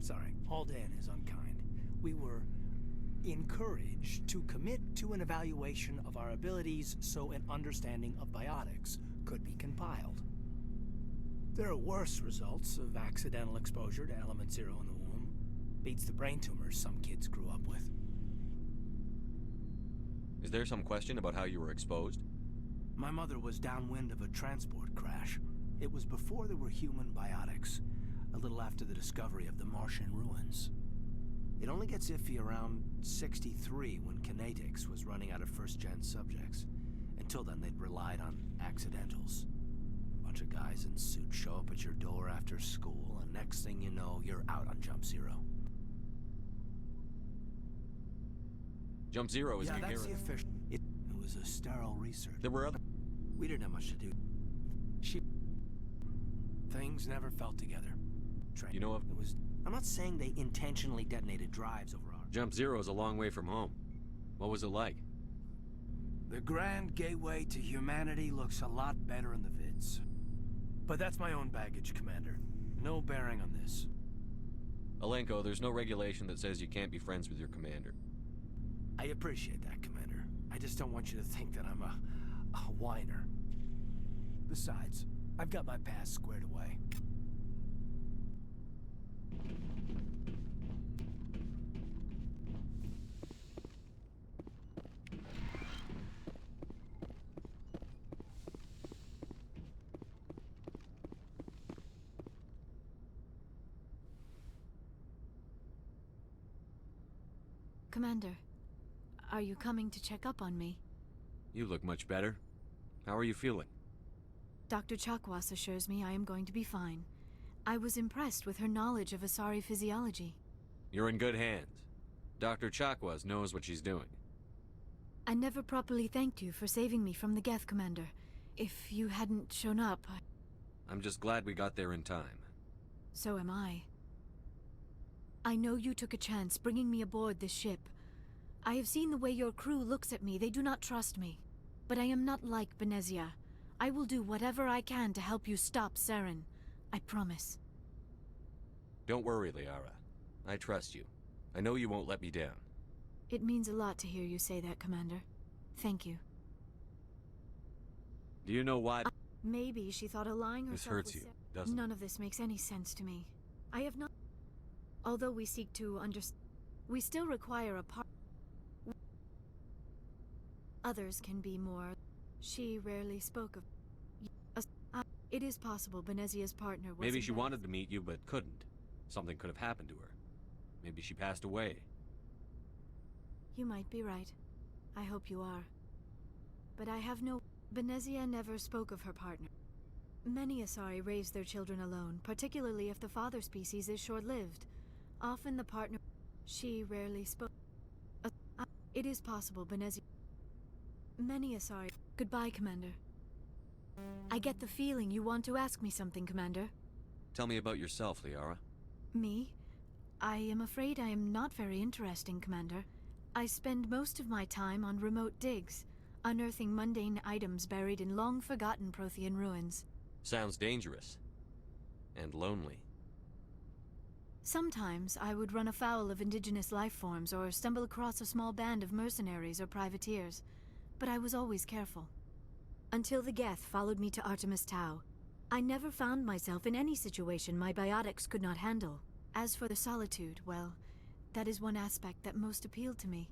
Sorry, hauled in is unkind. We were encouraged to commit to an evaluation of our abilities so an understanding of biotics could be compiled. There are worse results of accidental exposure to element 0 in the womb. Beats the brain tumors some kids grew up with. Is there some question about how you were exposed? My mother was downwind of a transport crash. It was before there were human biotics, a little after the discovery of the Martian ruins. It only gets iffy around 63 when Kinetics was running out of first-gen subjects. Until then, they'd relied on accidentals. A bunch of guys in suits show up at your door after school, and next thing you know, you're out on Jump Zero. Jump Zero is yeah, that's the official. It was a sterile research. There were other... We didn't have much to do. Things never felt together. You know of... It was... I'm not saying they intentionally detonated drives over our... Jump Zero is a long way from home. What was it like? The grand gateway to humanity looks a lot better in the vids. But that's my own baggage, Commander. No bearing on this. Alenko, there's no regulation that says you can't be friends with your commander. I appreciate that, Commander. I just don't want you to think that I'm a whiner. Besides, I've got my past squared away. Commander, are you coming to check up on me? You look much better. How are you feeling? Dr. Chakwas assures me I am going to be fine. I was impressed with her knowledge of Asari physiology. You're in good hands. Dr. Chakwas knows what she's doing. I never properly thanked you for saving me from the Geth, Commander. If you hadn't shown up, I'm just glad we got there in time. So am I. I know you took a chance bringing me aboard this ship. I have seen the way your crew looks at me. They do not trust me. But I am not like Benezia. I will do whatever I can to help you stop Saren. I promise. Don't worry, Liara. I trust you. I know you won't let me down. It means a lot to hear you say that, Commander. Thank you. Do you know why... Maybe she thought aligning herself This hurts with you, doesn't it? None of this makes any sense to me. I have not... Although we seek to understand... We still require a part... Others can be more... She rarely spoke of... It is possible Benezia's partner was... Maybe she wanted to meet you, but couldn't. Something could have happened to her. Maybe she passed away. You might be right. I hope you are. But I have no... Benezia never spoke of her partner. Many Asari raise their children alone, particularly if the father species is short-lived. Often the partner... She rarely spoke... It is possible Benezia... Many Asari... Goodbye, Commander. I get the feeling you want to ask me something, Commander. Tell me about yourself, Liara. Me? I am afraid I am not very interesting, Commander. I spend most of my time on remote digs, unearthing mundane items buried in long-forgotten Prothean ruins. Sounds dangerous. And lonely. Sometimes I would run afoul of indigenous life forms or stumble across a small band of mercenaries or privateers, but I was always careful. Until the Geth followed me to Artemis Tau, I never found myself in any situation my biotics could not handle. As for the solitude, well, that is one aspect that most appealed to me.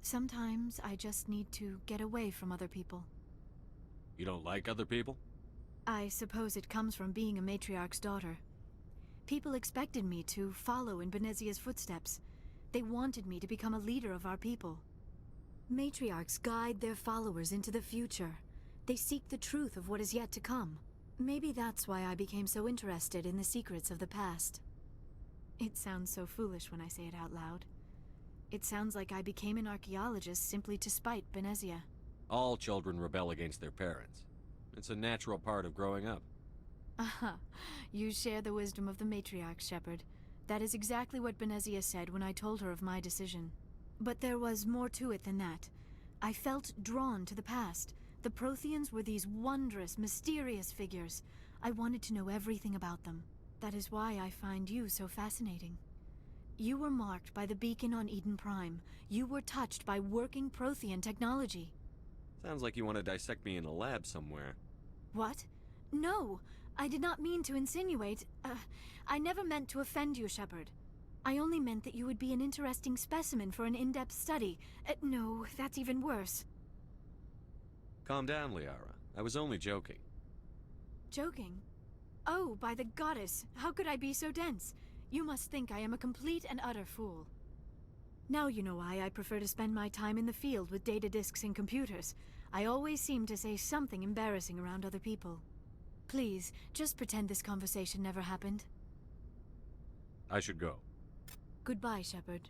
Sometimes I just need to get away from other people. You don't like other people? I suppose it comes from being a matriarch's daughter. People expected me to follow in Benezia's footsteps. They wanted me to become a leader of our people. Matriarchs guide their followers into the future. They seek the truth of what is yet to come. Maybe that's why I became so interested in the secrets of the past. It sounds so foolish when I say it out loud. It sounds like I became an archaeologist simply to spite Benezia. All children rebel against their parents. It's a natural part of growing up. Aha, you share the wisdom of the matriarch, Shepard. That is exactly what Benezia said when I told her of my decision. But there was more to it than that. I felt drawn to the past. The Protheans were these wondrous, mysterious figures. I wanted to know everything about them. That is why I find you so fascinating. You were marked by the beacon on Eden Prime. You were touched by working Prothean technology. Sounds like you want to dissect me in a lab somewhere. What? No! I did not mean to insinuate. I never meant to offend you, Shepard. I only meant that you would be an interesting specimen for an in-depth study. No, that's even worse. Calm down, Liara. I was only joking. Joking? Oh, by the goddess, how could I be so dense? You must think I am a complete and utter fool. Now you know why I prefer to spend my time in the field with data disks and computers. I always seem to say something embarrassing around other people. Please, just pretend this conversation never happened. I should go. Goodbye, Shepard.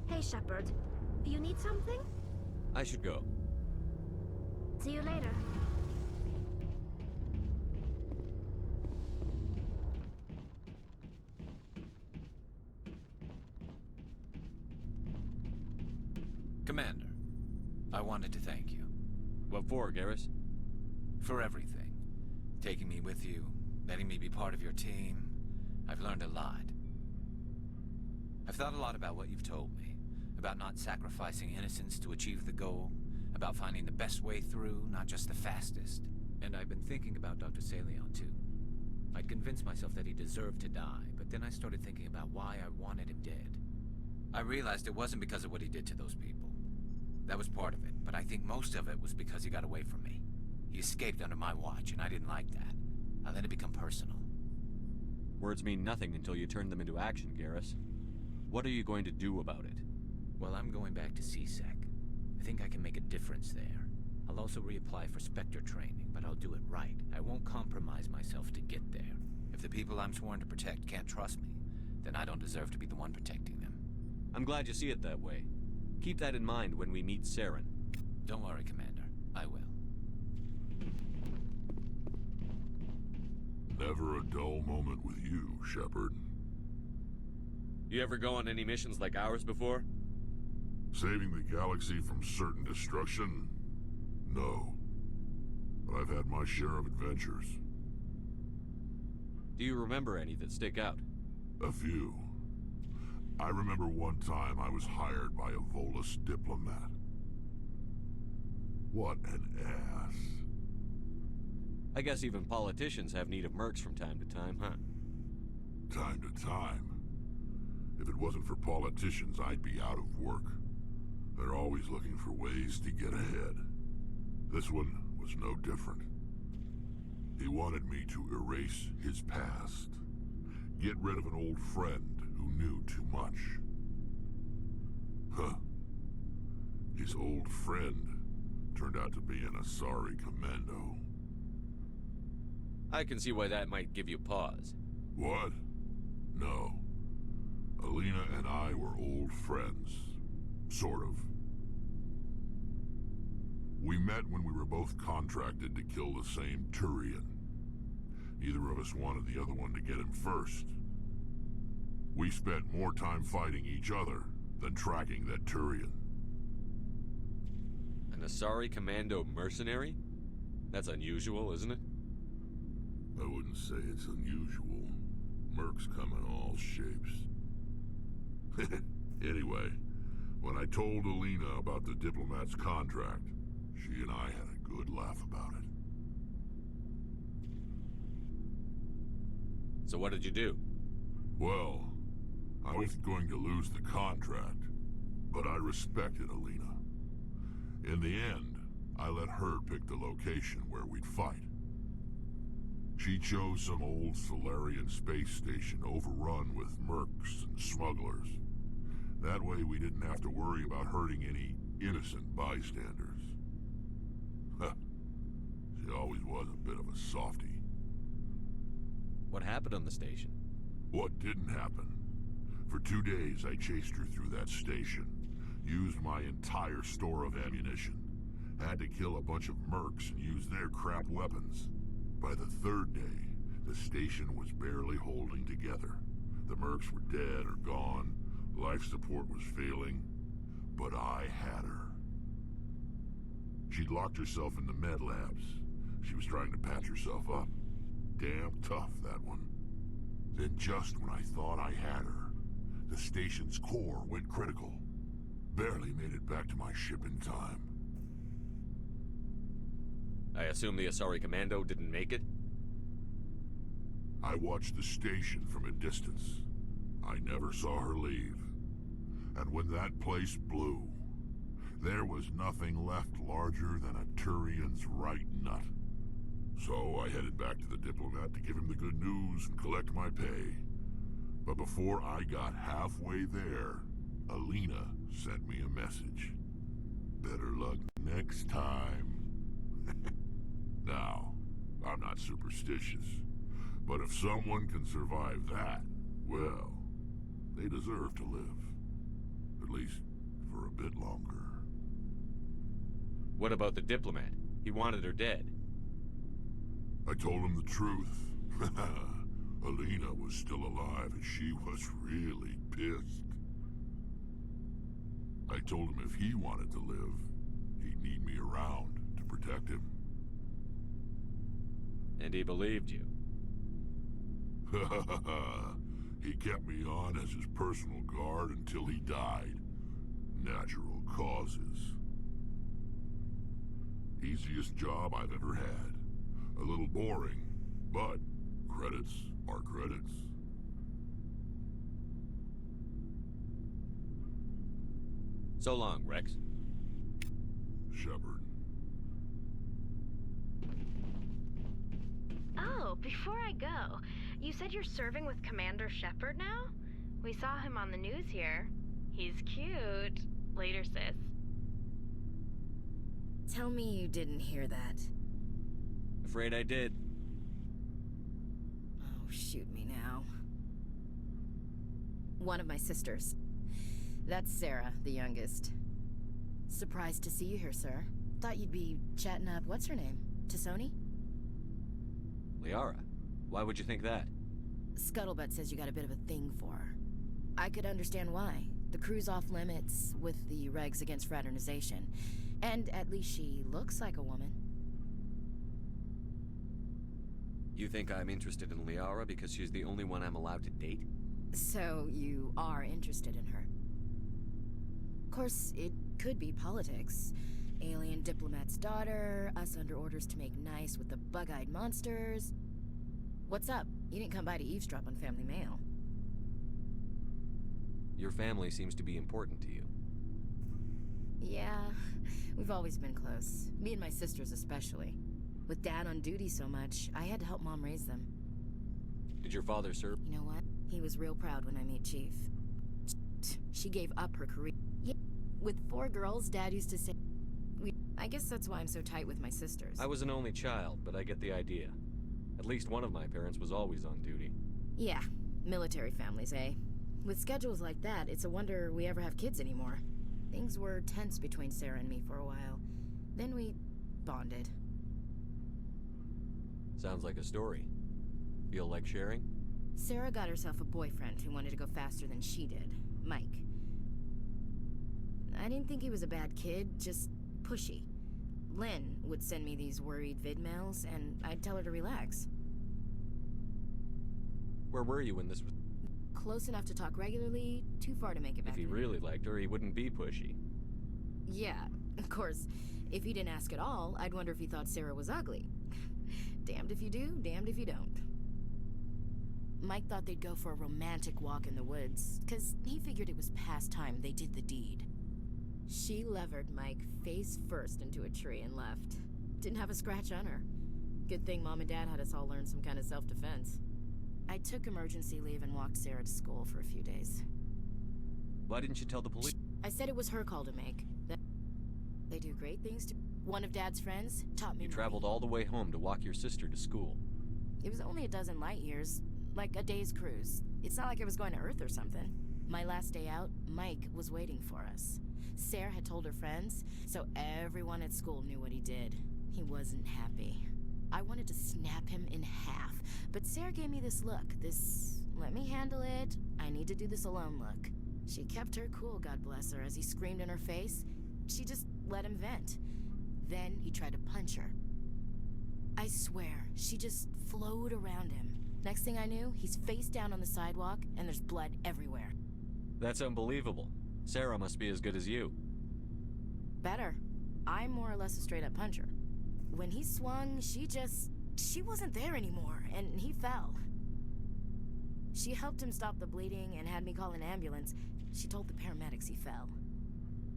Hey, Shepard. Do you need something? I should go. See you later. Commander, I wanted to thank you. What for, Garrus? For everything. Taking me with you, letting me be part of your team. I've learned a lot. I've thought a lot about what you've told me. About not sacrificing innocence to achieve the goal. About finding the best way through, not just the fastest. And I've been thinking about Dr. Saleon, too. I'd convinced myself that he deserved to die, but then I started thinking about why I wanted him dead. I realized it wasn't because of what he did to those people. That was part of it, but I think most of it was because he got away from me. He escaped under my watch, and I didn't like that. I let it become personal. Words mean nothing until you turn them into action, Garrus. What are you going to do about it? Well, I'm going back to CSEC. I think I can make a difference there. I'll also reapply for Spectre training, but I'll do it right. I won't compromise myself to get there. If the people I'm sworn to protect can't trust me, then I don't deserve to be the one protecting them. I'm glad you see it that way. Keep that in mind when we meet Saren. Don't worry, Commander. I will. Never a dull moment with you, Shepard. You ever go on any missions like ours before? Saving the galaxy from certain destruction? No. But I've had my share of adventures. Do you remember any that stick out? A few. I remember one time I was hired by a Volus diplomat. What an ass. I guess even politicians have need of mercs from time to time, huh? Time to time. If it wasn't for politicians, I'd be out of work. They're always looking for ways to get ahead. This one was no different. He wanted me to erase his past. Get rid of an old friend who knew too much. Huh. His old friend turned out to be an Asari commando. I can see why that might give you pause. What? No. Alina and I were old friends. Sort of. We met when we were both contracted to kill the same Turian. Neither of us wanted the other one to get him first. We spent more time fighting each other than tracking that Turian. An Asari commando mercenary? That's unusual, isn't it? I wouldn't say it's unusual. Mercs come in all shapes. Anyway, when I told Alina about the diplomat's contract, she and I had a good laugh about it. So what did you do? Well, I was going to lose the contract, but I respected Alina. In the end, I let her pick the location where we'd fight. She chose some old Solarian space station overrun with mercs and smugglers. That way we didn't have to worry about hurting any innocent bystanders. She always was a bit of a softie. What happened on the station? What didn't happen? For 2 days I chased her through that station, used my entire store of ammunition, had to kill a bunch of mercs and use their crap weapons. By the 3rd day, the station was barely holding together. The mercs were dead or gone, life support was failing, but I had her. she'd locked herself in the med labs. She was trying to patch herself up. Damn tough, that one. Then just when I thought I had her, the station's core went critical. Barely made it back to my ship in time. I assume the Asari Commando didn't make it? I watched the station from a distance. I never saw her leave. And when that place blew, there was nothing left larger than a Turian's right nut. So I headed back to the diplomat to give him the good news and collect my pay. But before I got halfway there, Alina sent me a message. Better luck next time. Now, I'm not superstitious, but if someone can survive that, well, they deserve to live. At least for a bit longer. What about the diplomat? He wanted her dead. I told him the truth. Alina was still alive and she was really pissed. I told him if he wanted to live, he'd need me around to protect him. And he believed you. He kept me on as his personal guard until he died. Natural causes. Easiest job I've ever had. A little boring, but credits are credits. So long, Rex. Shepard. Oh, before I go, you said you're serving with Commander Shepard now? We saw him on the news here. He's cute. Later, sis. Tell me you didn't hear that. Afraid I did. Oh, shoot me now. One of my sisters. That's Sarah, the youngest. Surprised to see you here, sir. Thought you'd be chatting up, what's her name? Tassoni? Liara, why would you think that? Scuttlebutt says you got a bit of a thing for her. I could understand why. The crew's off limits with the regs against fraternization. And at least she looks like a woman. You think I'm interested in Liara because she's the only one I'm allowed to date? So you are interested in her? Of course, it could be politics. Alien diplomat's daughter, us under orders to make nice with the bug-eyed monsters. What's up? You didn't come by to eavesdrop on Family Mail. Your family seems to be important to you. Yeah, we've always been close. Me and my sisters especially. With Dad on duty so much, I had to help Mom raise them. Did your father serve? You know what? He was real proud when I met Chief. She gave up her career. Yeah, with 4 girls, Dad used to say... I guess that's why I'm so tight with my sisters. I was an only child, but I get the idea. At least one of my parents was always on duty. Yeah, military families, eh? With schedules like that, it's a wonder we ever have kids anymore. Things were tense between Sarah and me for a while. Then we bonded. Sounds like a story. Feel like sharing? Sarah got herself a boyfriend who wanted to go faster than she did, Mike. I didn't think he was a bad kid, just pushy. Lynn would send me these worried vid mails, and I'd tell her to relax. Where were you when this was... Close enough to talk regularly, too far to make it back. If he really liked her, he wouldn't be pushy. Yeah, of course. If he didn't ask at all, I'd wonder if he thought Sarah was ugly. Damned if you do, damned if you don't. Mike thought they'd go for a romantic walk in the woods, 'cause he figured it was past time they did the deed. She levered Mike face first into a tree and left. Didn't have a scratch on her. Good thing Mom and Dad had us all learn some kind of self-defense. I took emergency leave and walked Sarah to school for a few days. Why didn't you tell the police? I said it was her call to make. They do great things to... One of Dad's friends taught me... You traveled all the way home to walk your sister to school. It was only a dozen light years. Like a day's cruise. It's not like I was going to Earth or something. My last day out, Mike was waiting for us. Sarah had told her friends, so everyone at school knew what he did. He wasn't happy. I wanted to snap him in half, but Sarah gave me this look, this let me handle it, I need to do this alone look. She kept her cool, God bless her, as he screamed in her face. She just let him vent. Then he tried to punch her. I swear, she just flowed around him. Next thing I knew, he's face down on the sidewalk, and there's blood everywhere. That's unbelievable. Sarah must be as good as you. Better. I'm more or less a straight-up puncher. When he swung, she wasn't there anymore, and he fell. She helped him stop the bleeding and had me call an ambulance. She told the paramedics he fell.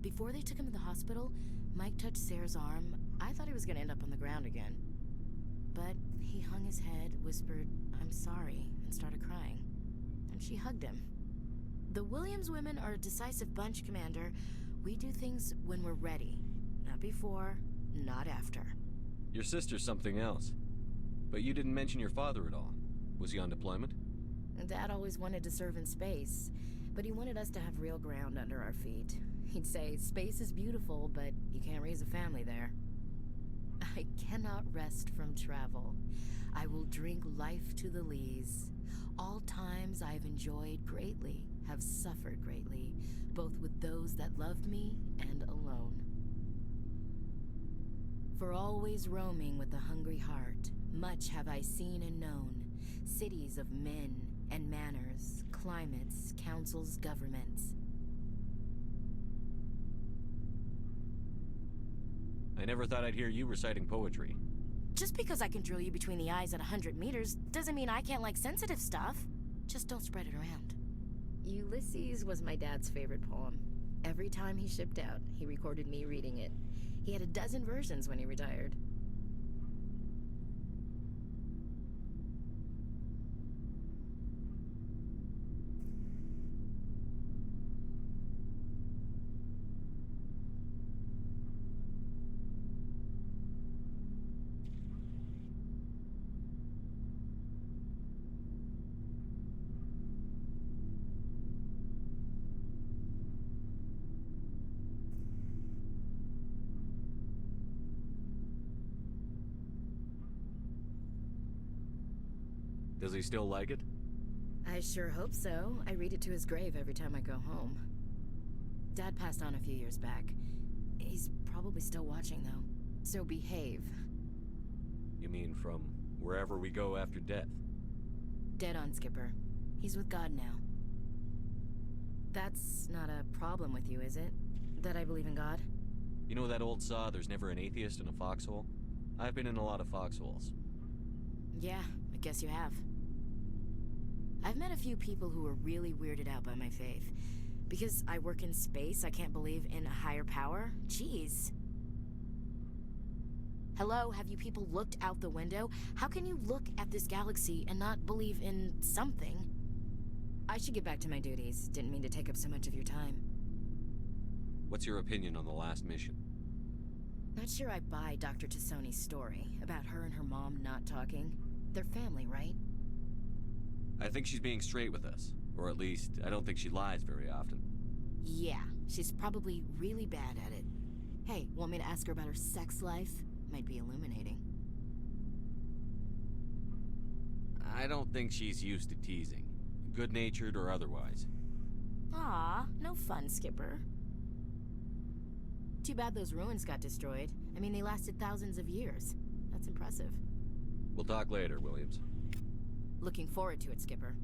Before they took him to the hospital, Mike touched Sarah's arm. I thought he was gonna end up on the ground again. But he hung his head, whispered, "I'm sorry," and started crying. And she hugged him. The Williams women are a decisive bunch, Commander. We do things when we're ready. Not before, not after. Your sister's something else. But you didn't mention your father at all. Was he on deployment? Dad always wanted to serve in space, but he wanted us to have real ground under our feet. He'd say, space is beautiful, but you can't raise a family there. I cannot rest from travel. I will drink life to the lees. All times I've enjoyed greatly, have suffered greatly, both with those that loved me and alone. For always roaming with a hungry heart, much have I seen and known, cities of men and manners, climates, councils, governments. I never thought I'd hear you reciting poetry. Just because I can drill you between the eyes at 100 meters doesn't mean I can't like sensitive stuff. Just don't spread it around. Ulysses was my dad's favorite poem. Every time he shipped out, he recorded me reading it. He had a dozen versions when he retired. Does he still like it? I sure hope so. I read it to his grave every time I go home. Dad passed on a few years back. He's probably still watching, though. So behave. You mean from wherever we go after death? Dead on, Skipper. He's with God now. That's not a problem with you, is it? That I believe in God? You know that old saw, there's never an atheist in a foxhole? I've been in a lot of foxholes. Yeah, I guess you have. I've met a few people who were really weirded out by my faith. Because I work in space, I can't believe in a higher power? Jeez. Hello, have you people looked out the window? How can you look at this galaxy and not believe in something? I should get back to my duties. Didn't mean to take up so much of your time. What's your opinion on the last mission? Not sure I buy Dr. Tassoni's story about her and her mom not talking. They're family, right? I think she's being straight with us. Or at least, I don't think she lies very often. Yeah, she's probably really bad at it. Hey, want me to ask her about her sex life? Might be illuminating. I don't think she's used to teasing. Good-natured or otherwise. Aw, no fun, Skipper. Too bad those ruins got destroyed. I mean, they lasted thousands of years. That's impressive. We'll talk later, Williams. Looking forward to it, Skipper.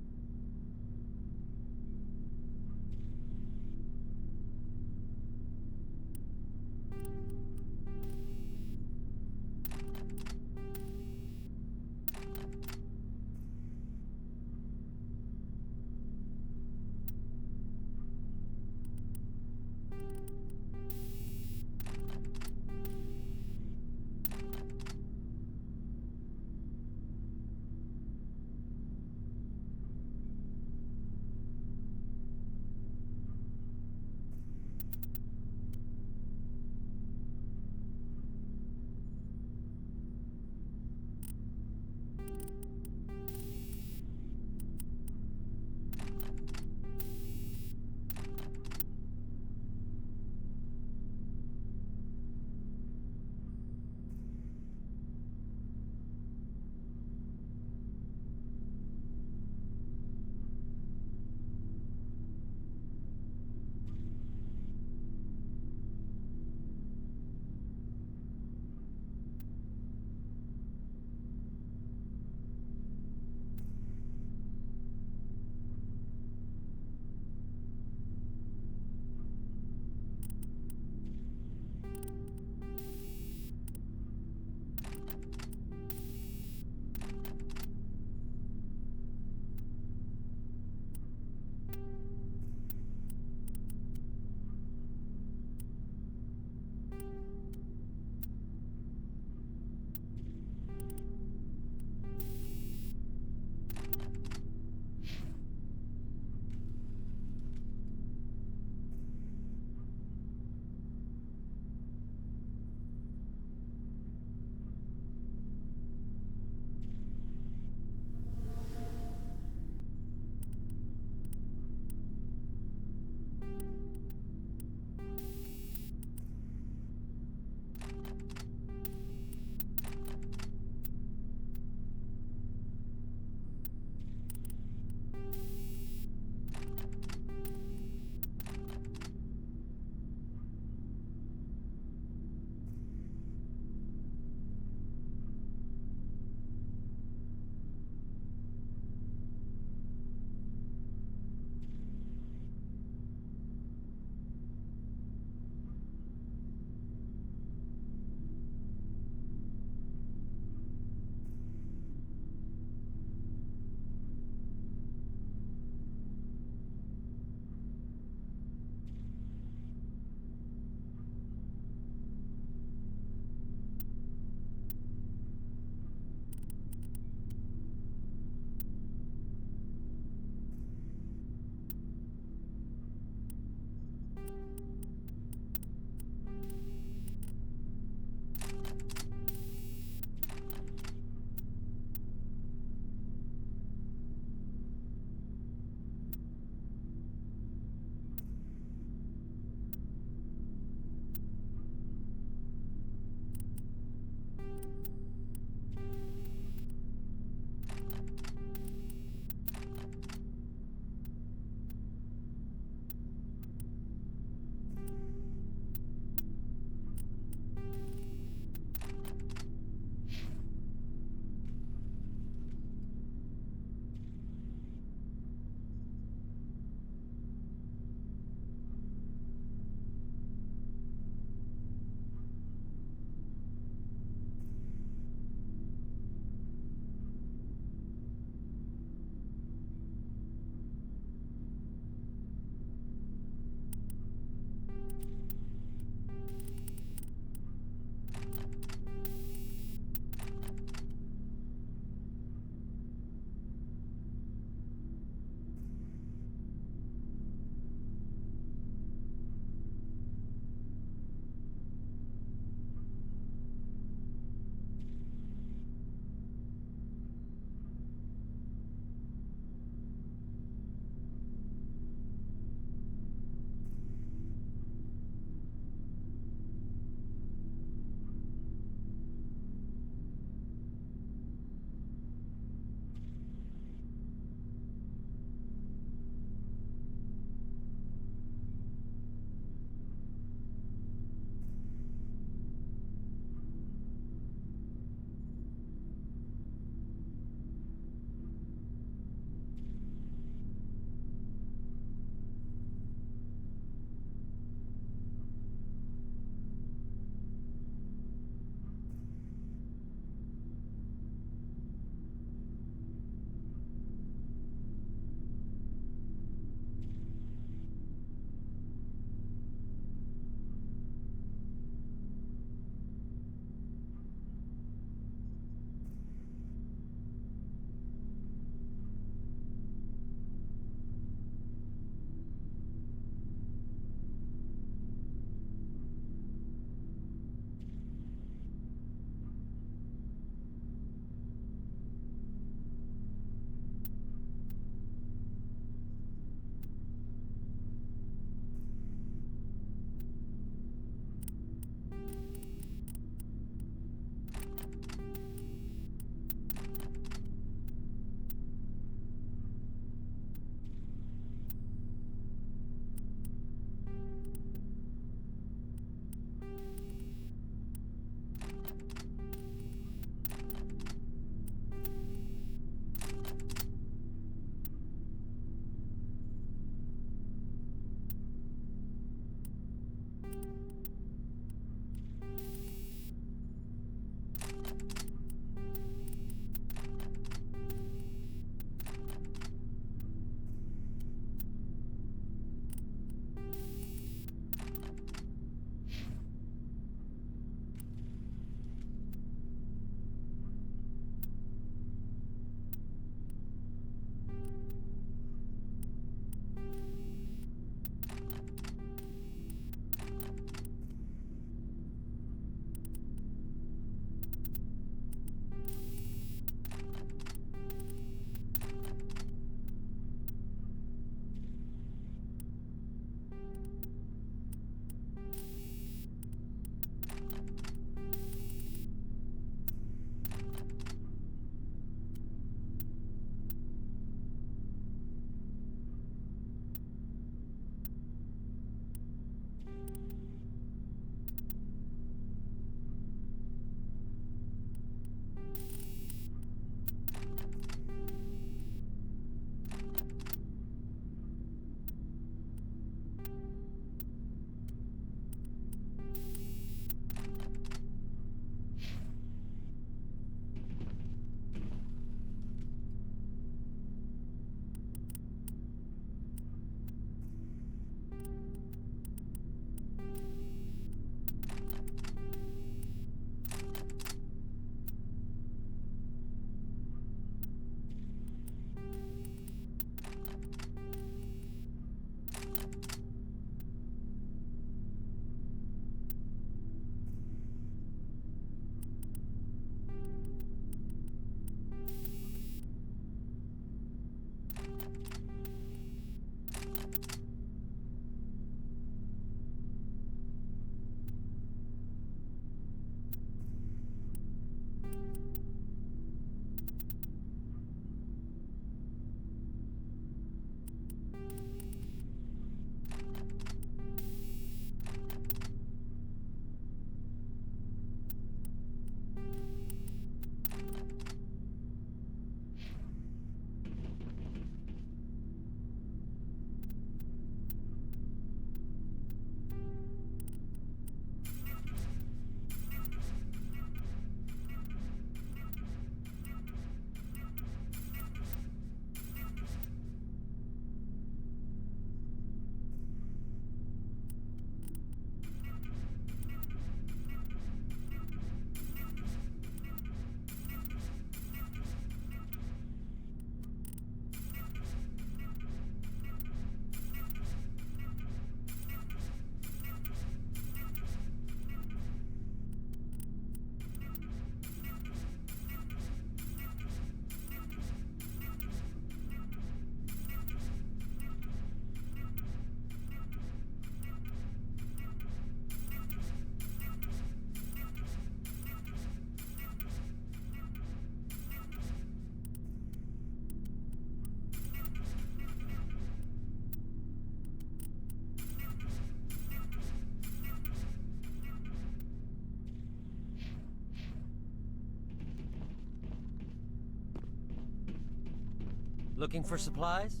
Looking for supplies?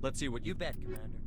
Let's see what You bet, Commander.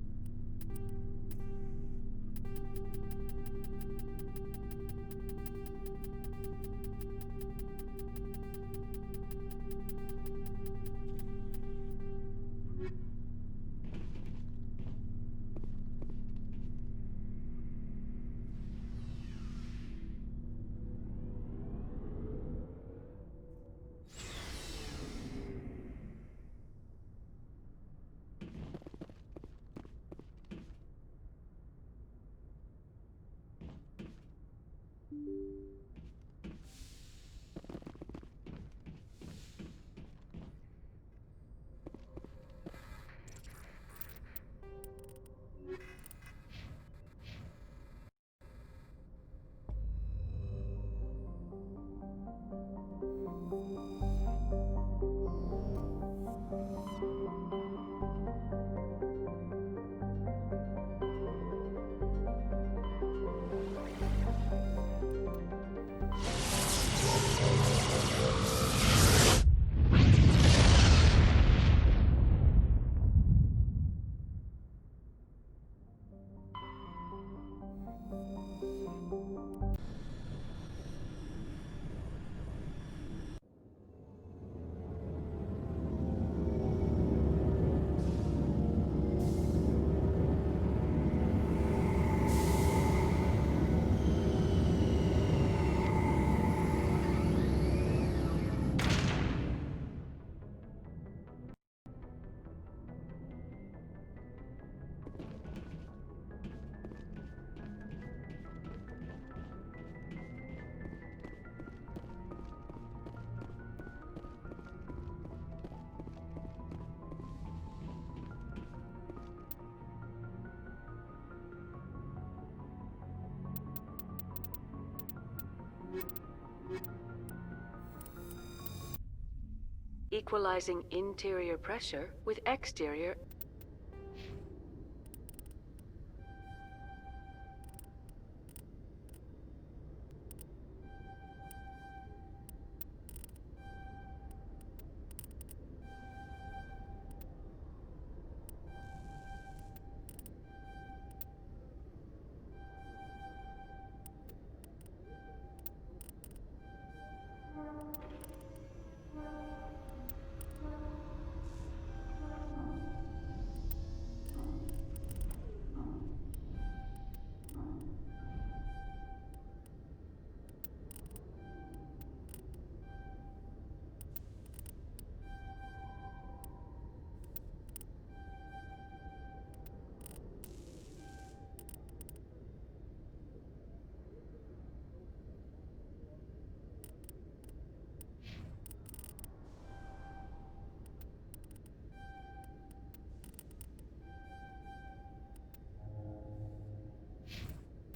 Equalizing interior pressure with exterior.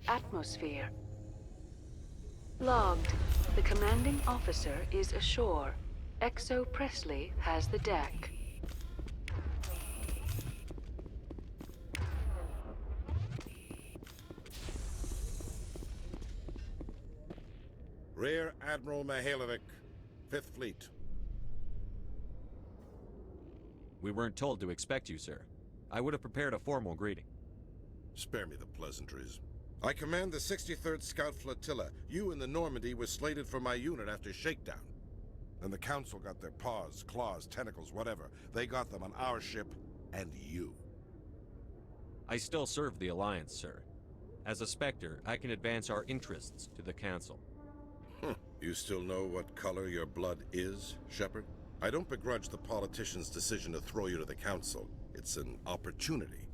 Atmosphere. Logged. The commanding officer is ashore. Exo Presley has the deck. Rear Admiral Mihailovic, 5th Fleet. We weren't told to expect you, sir. I would have prepared a formal greeting. Spare me the pleasantries. I command the 63rd Scout Flotilla. You and the Normandy were slated for my unit after shakedown. Then the Council got their paws, claws, tentacles, whatever. They got them on our ship, and you. I still serve the Alliance, sir. As a Spectre, I can advance our interests to the Council. You still know what color your blood is, Shepard? I don't begrudge the politician's decision to throw you to the Council. It's an opportunity.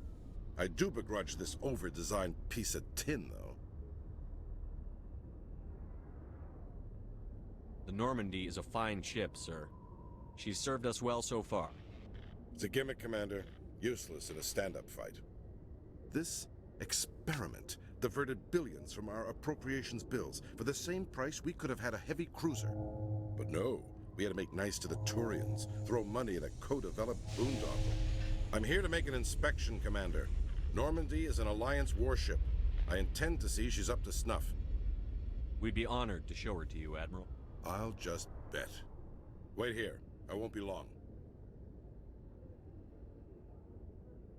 I do begrudge this over-designed piece of tin, though. The Normandy is a fine ship, sir. She's served us well so far. It's a gimmick, Commander. Useless in a stand-up fight. This experiment diverted billions from our appropriations bills. For the same price, we could have had a heavy cruiser. But no, we had to make nice to the Turians, throw money at a co-developed boondoggle. I'm here to make an inspection, Commander. Normandy is an Alliance warship. I intend to see she's up to snuff. We'd be honored to show her to you, Admiral. I'll just bet. Wait here. I won't be long.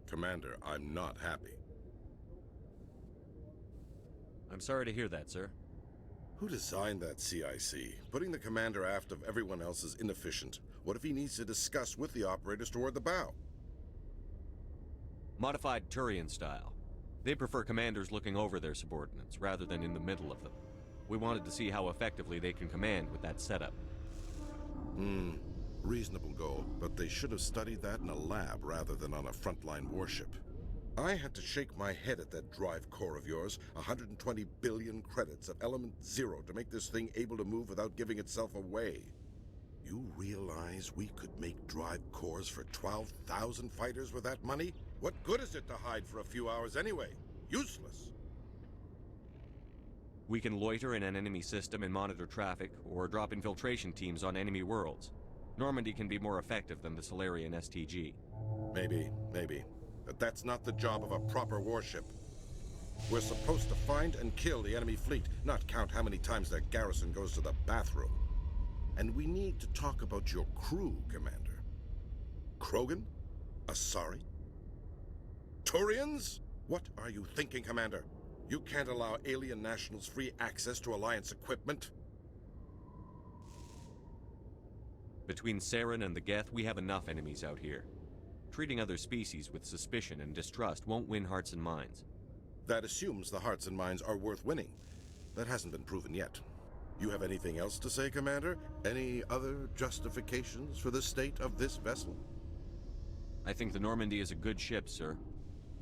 Commander, I'm not happy. I'm sorry to hear that, sir. Who designed that CIC? Putting the commander aft of everyone else is inefficient. What if he needs to discuss with the operators toward the bow? Modified Turian style. They prefer commanders looking over their subordinates, rather than in the middle of them. We wanted to see how effectively they can command with that setup. Reasonable goal, but they should have studied that in a lab rather than on a frontline warship. I had to shake my head at that drive core of yours. 120 billion credits of element 0 to make this thing able to move without giving itself away. You realize we could make drive cores for 12,000 fighters with that money? What good is it to hide for a few hours anyway? Useless. We can loiter in an enemy system and monitor traffic, or drop infiltration teams on enemy worlds. Normandy can be more effective than the Solarian STG. Maybe. But that's not the job of a proper warship. We're supposed to find and kill the enemy fleet, not count how many times their garrison goes to the bathroom. And we need to talk about your crew, Commander. Krogan? Asari? Turians? What are you thinking, Commander? You can't allow alien nationals free access to Alliance equipment? Between Saren and the Geth, we have enough enemies out here. Treating other species with suspicion and distrust won't win hearts and minds. That assumes the hearts and minds are worth winning. That hasn't been proven yet. You have anything else to say, Commander? Any other justifications for the state of this vessel? I think the Normandy is a good ship, sir.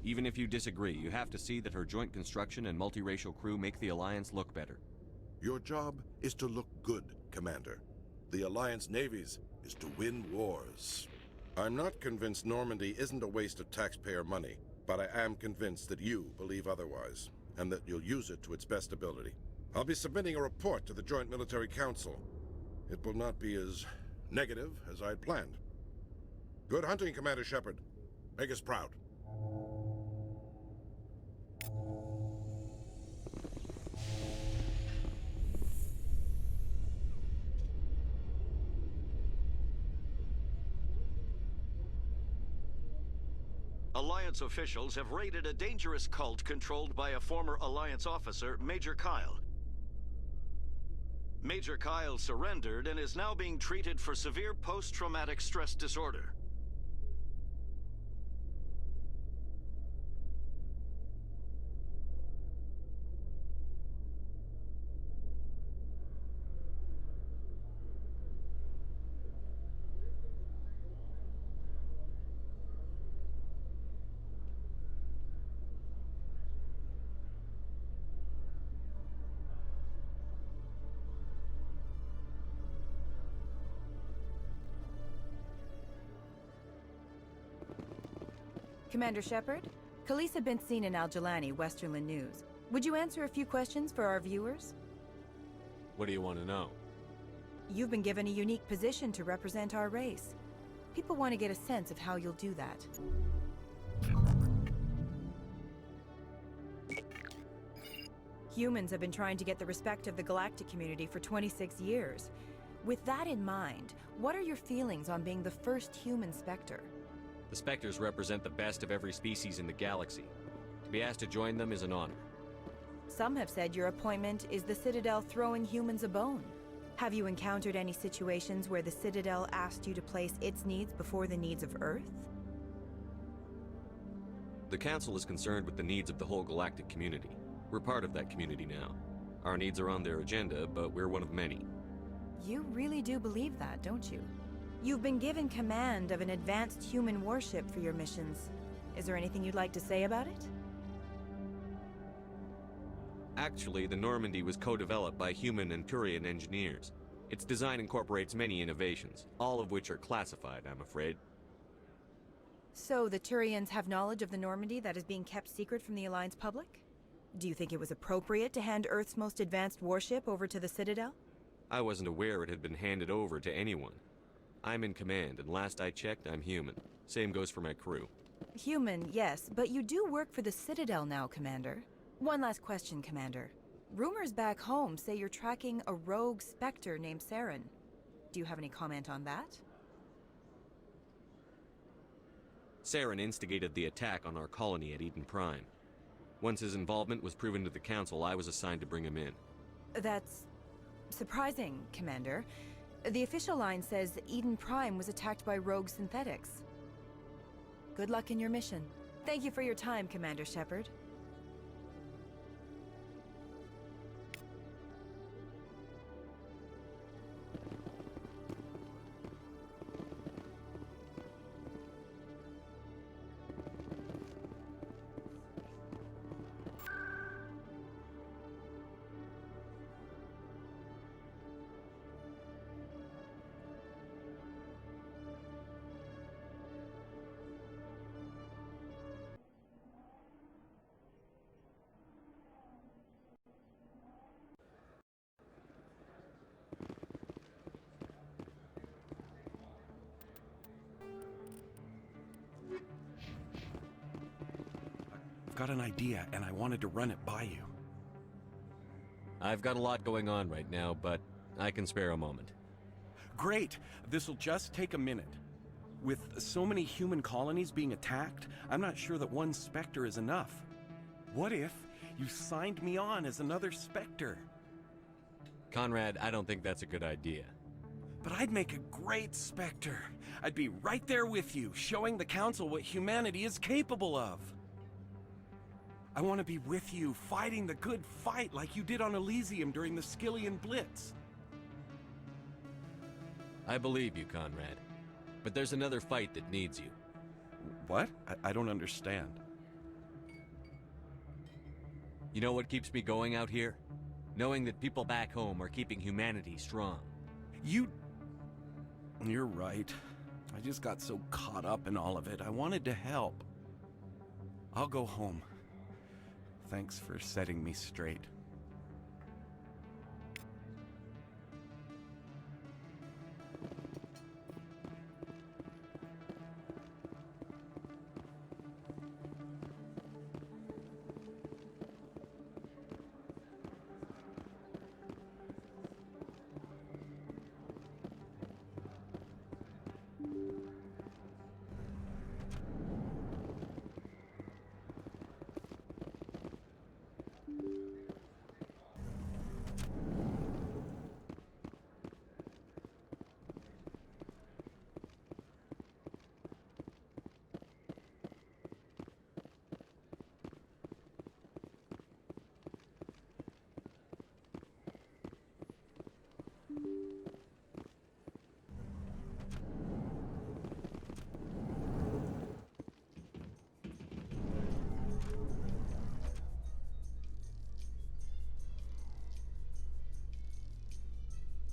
Even if you disagree, you have to see that her joint construction and multiracial crew make the Alliance look better. Your job is to look good, Commander. The Alliance navies is to win wars. I'm not convinced Normandy isn't a waste of taxpayer money, but I am convinced that you believe otherwise, and that you'll use it to its best ability. I'll be submitting a report to the Joint Military Council. It will not be as negative as I'd planned. Good hunting, Commander Shepard. Make us proud. Alliance officials have raided a dangerous cult controlled by a former Alliance officer, Major Kyle. Major Kyle surrendered and is now being treated for severe post-traumatic stress disorder. Commander Shepard, Khalees had been seen in Al-Jalani, Westerland News. Would you answer a few questions for our viewers? What do you want to know? You've been given a unique position to represent our race. People want to get a sense of how you'll do that. Humans have been trying to get the respect of the galactic community for 26 years. With that in mind, what are your feelings on being the first human Spectre? The Spectres represent the best of every species in the galaxy. To be asked to join them is an honor. Some have said your appointment is the Citadel throwing humans a bone. Have you encountered any situations where the Citadel asked you to place its needs before the needs of Earth? The Council is concerned with the needs of the whole galactic community. We're part of that community now. Our needs are on their agenda, but we're one of many. You really do believe that, don't you? You've been given command of an advanced human warship for your missions. Is there anything you'd like to say about it? Actually, the Normandy was co-developed by human and Turian engineers. Its design incorporates many innovations, all of which are classified, I'm afraid. So the Turians have knowledge of the Normandy that is being kept secret from the Alliance public? Do you think it was appropriate to hand Earth's most advanced warship over to the Citadel? I wasn't aware it had been handed over to anyone. I'm in command, and last I checked, I'm human. Same goes for my crew. Human, yes, but you do work for the Citadel now, Commander. One last question, Commander. Rumors back home say you're tracking a rogue Spectre named Saren. Do you have any comment on that? Saren instigated the attack on our colony at Eden Prime. Once his involvement was proven to the Council, I was assigned to bring him in. That's surprising, Commander. The official line says that Eden Prime was attacked by rogue synthetics. Good luck in your mission. Thank you for your time, Commander Shepard. I've got an idea, and I wanted to run it by you. I've got a lot going on right now, but I can spare a moment. Great! This'll just take a minute. With so many human colonies being attacked, I'm not sure that one Spectre is enough. What if you signed me on as another Spectre? Conrad, I don't think that's a good idea. But I'd make a great Spectre. I'd be right there with you, showing the Council what humanity is capable of. I want to be with you, fighting the good fight like you did on Elysium during the Skillian Blitz. I believe you, Conrad. But there's another fight that needs you. What? I don't understand. You know what keeps me going out here? Knowing that people back home are keeping humanity strong. You're right. I just got so caught up in all of it. I wanted to help. I'll go home. Thanks for setting me straight.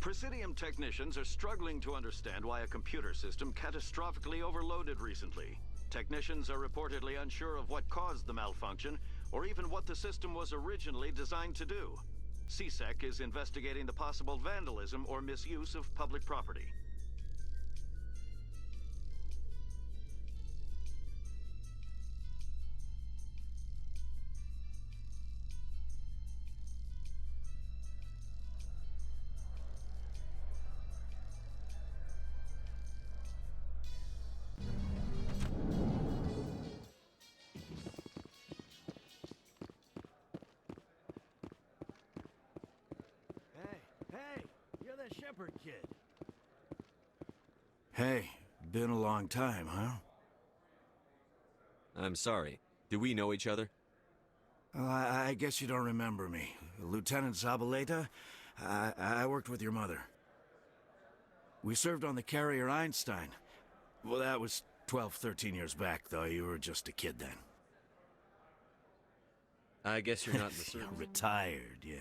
Presidium technicians are struggling to understand why a computer system catastrophically overloaded recently. Technicians are reportedly unsure of what caused the malfunction, or even what the system was originally designed to do. CSEC is investigating the possible vandalism or misuse of public property. Hey, you're that Shepard kid. Hey, been a long time, huh? I'm sorry. Do we know each other? Well, I guess you don't remember me. Lieutenant Zabaleta? I worked with your mother. We served on the carrier Einstein. Well, that was 12, 13 years back, though. You were just a kid then. I guess you're not in the service. Retired, yeah.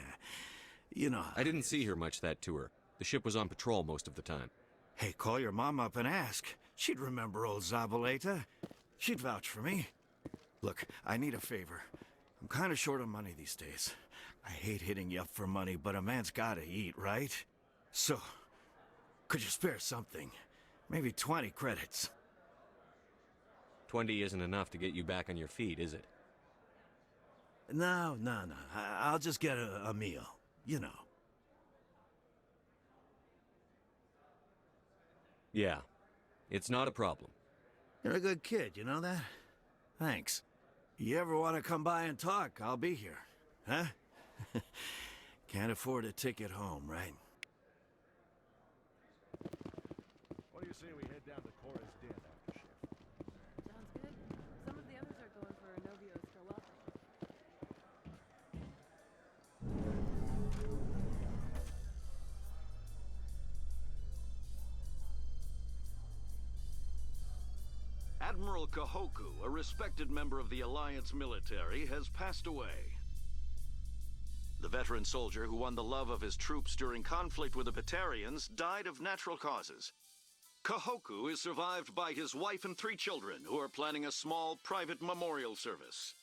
You know... I didn't see her much that tour. The ship was on patrol most of the time. Hey, call your mom up and ask. She'd remember old Zabaleta. She'd vouch for me. Look, I need a favor. I'm kind of short on money these days. I hate hitting you up for money, but a man's gotta eat, right? So, could you spare something? Maybe 20 credits. 20 isn't enough to get you back on your feet, is it? No. I'll just get a meal. You know. Yeah. It's not a problem. You're a good kid, you know that? Thanks. You ever want to come by and talk, I'll be here. Huh? Can't afford a ticket home, right? What do you say we head down to Cora's Den after shift? Sounds good. Some of the others are going for a Novio Skywalker. Admiral Kahoku, a respected member of the Alliance military, has passed away. The veteran soldier who won the love of his troops during conflict with the Batarians died of natural causes. Kahoku is survived by his wife and 3 children, who are planning a small private memorial service.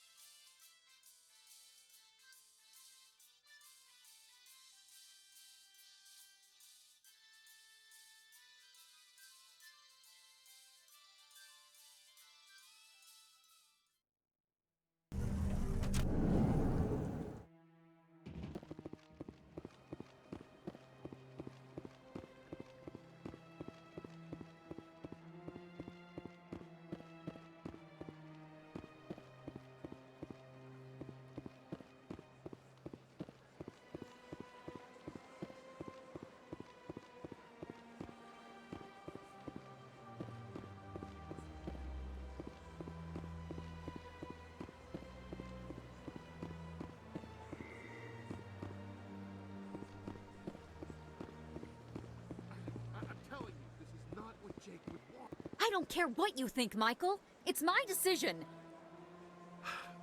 I don't care what you think, Michael. It's my decision.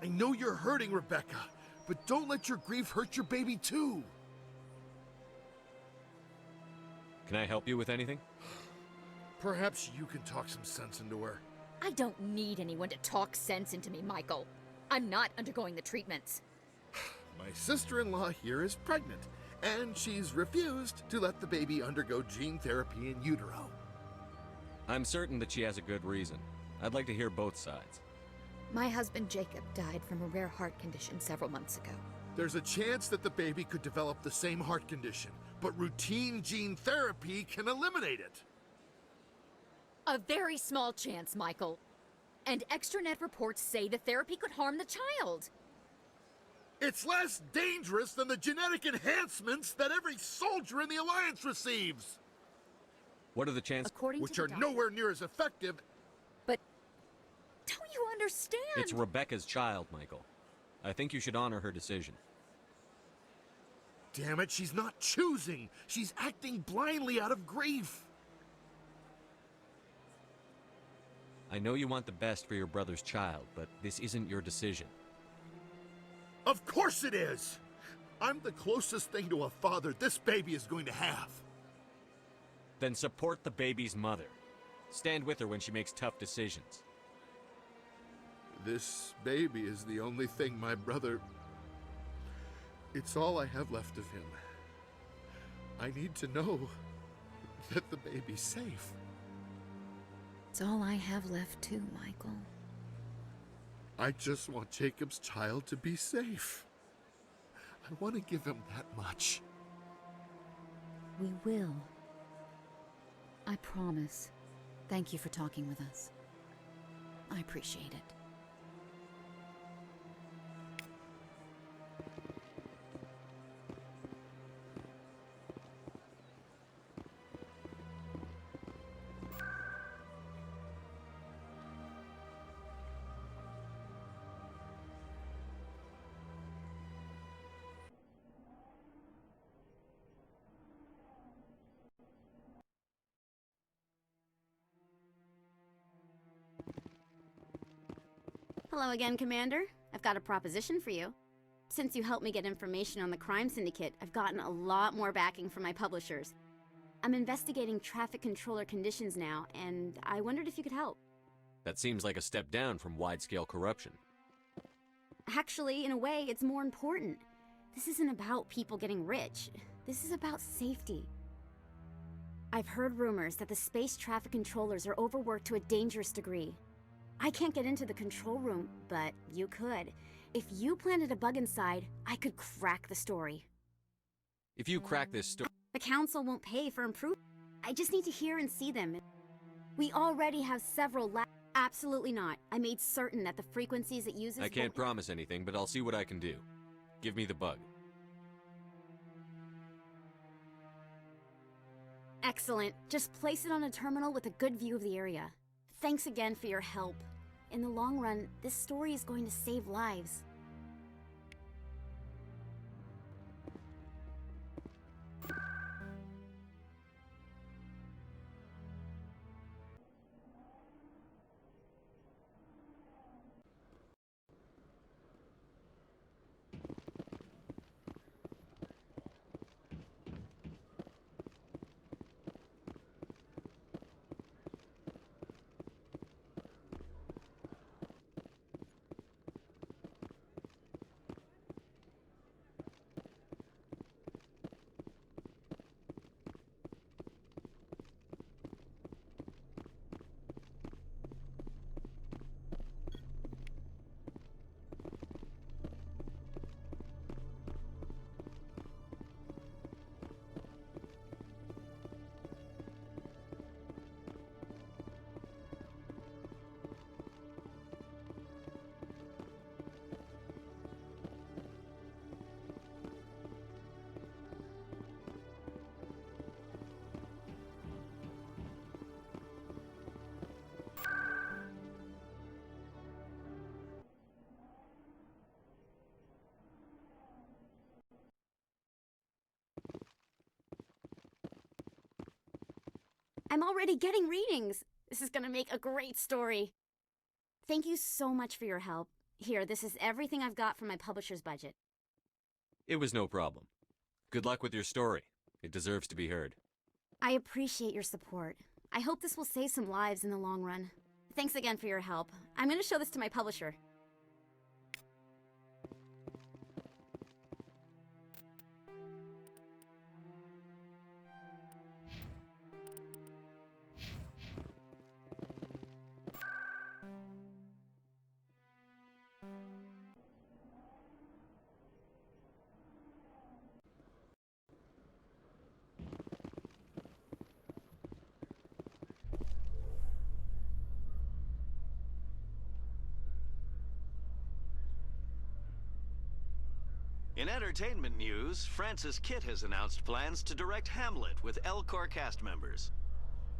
I know you're hurting, Rebecca, but don't let your grief hurt your baby too. Can I help you with anything? Perhaps you can talk some sense into her. I don't need anyone to talk sense into me, Michael. I'm not undergoing the treatments. My sister-in-law here is pregnant, and she's refused to let the baby undergo gene therapy in utero. I'm certain that she has a good reason. I'd like to hear both sides. My husband Jacob died from a rare heart condition several months ago. There's a chance that the baby could develop the same heart condition, but routine gene therapy can eliminate it. A very small chance, Michael. And extranet reports say the therapy could harm the child. It's less dangerous than the genetic enhancements that every soldier in the Alliance receives. What are the chances? Which are nowhere near as effective. But don't you understand? It's Rebecca's child, Michael. I think you should honor her decision. Damn it, she's not choosing. She's acting blindly out of grief. I know you want the best for your brother's child, but this isn't your decision. Of course it is! I'm the closest thing to a father this baby is going to have. Then support the baby's mother. Stand with her when she makes tough decisions. This baby is the only thing my brother... It's all I have left of him. I need to know that the baby's safe. It's all I have left too, Michael. I just want Jacob's child to be safe. I want to give him that much. We will. I promise. Thank you for talking with us. I appreciate it. Hello again, Commander. I've got a proposition for you. Since you helped me get information on the crime syndicate, I've gotten a lot more backing from my publishers. I'm investigating traffic controller conditions now, and I wondered if you could help. That seems like a step down from wide-scale corruption. Actually, in a way, it's more important. This isn't about people getting rich. This is about safety. I've heard rumors that the space traffic controllers are overworked to a dangerous degree. I can't get into the control room, but you could. If you planted a bug inside, I could crack the story. If you crack this story... The council won't pay for improvement. I just need to hear and see them. We already have several Absolutely not. I made certain that the frequencies it uses I can't won't- promise anything, but I'll see what I can do. Give me the bug. Excellent. Just place it on a terminal with a good view of the area. Thanks again for your help. In the long run, this story is going to save lives. I'm already getting readings. This is gonna make a great story. Thank you so much for your help. Here, this is everything I've got from my publisher's budget. It was no problem. Good luck with your story. It deserves to be heard. I appreciate your support. I hope this will save some lives in the long run. Thanks again for your help. I'm gonna show this to my publisher. In entertainment news, Francis Kitt has announced plans to direct Hamlet with L-Corps cast members.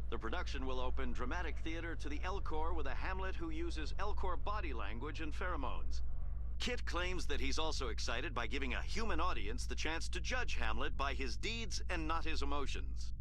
The production will open dramatic theater to the L-Corps with a Hamlet who uses L-Corps body language and pheromones. Kitt claims that he's also excited by giving a human audience the chance to judge Hamlet by his deeds and not his emotions.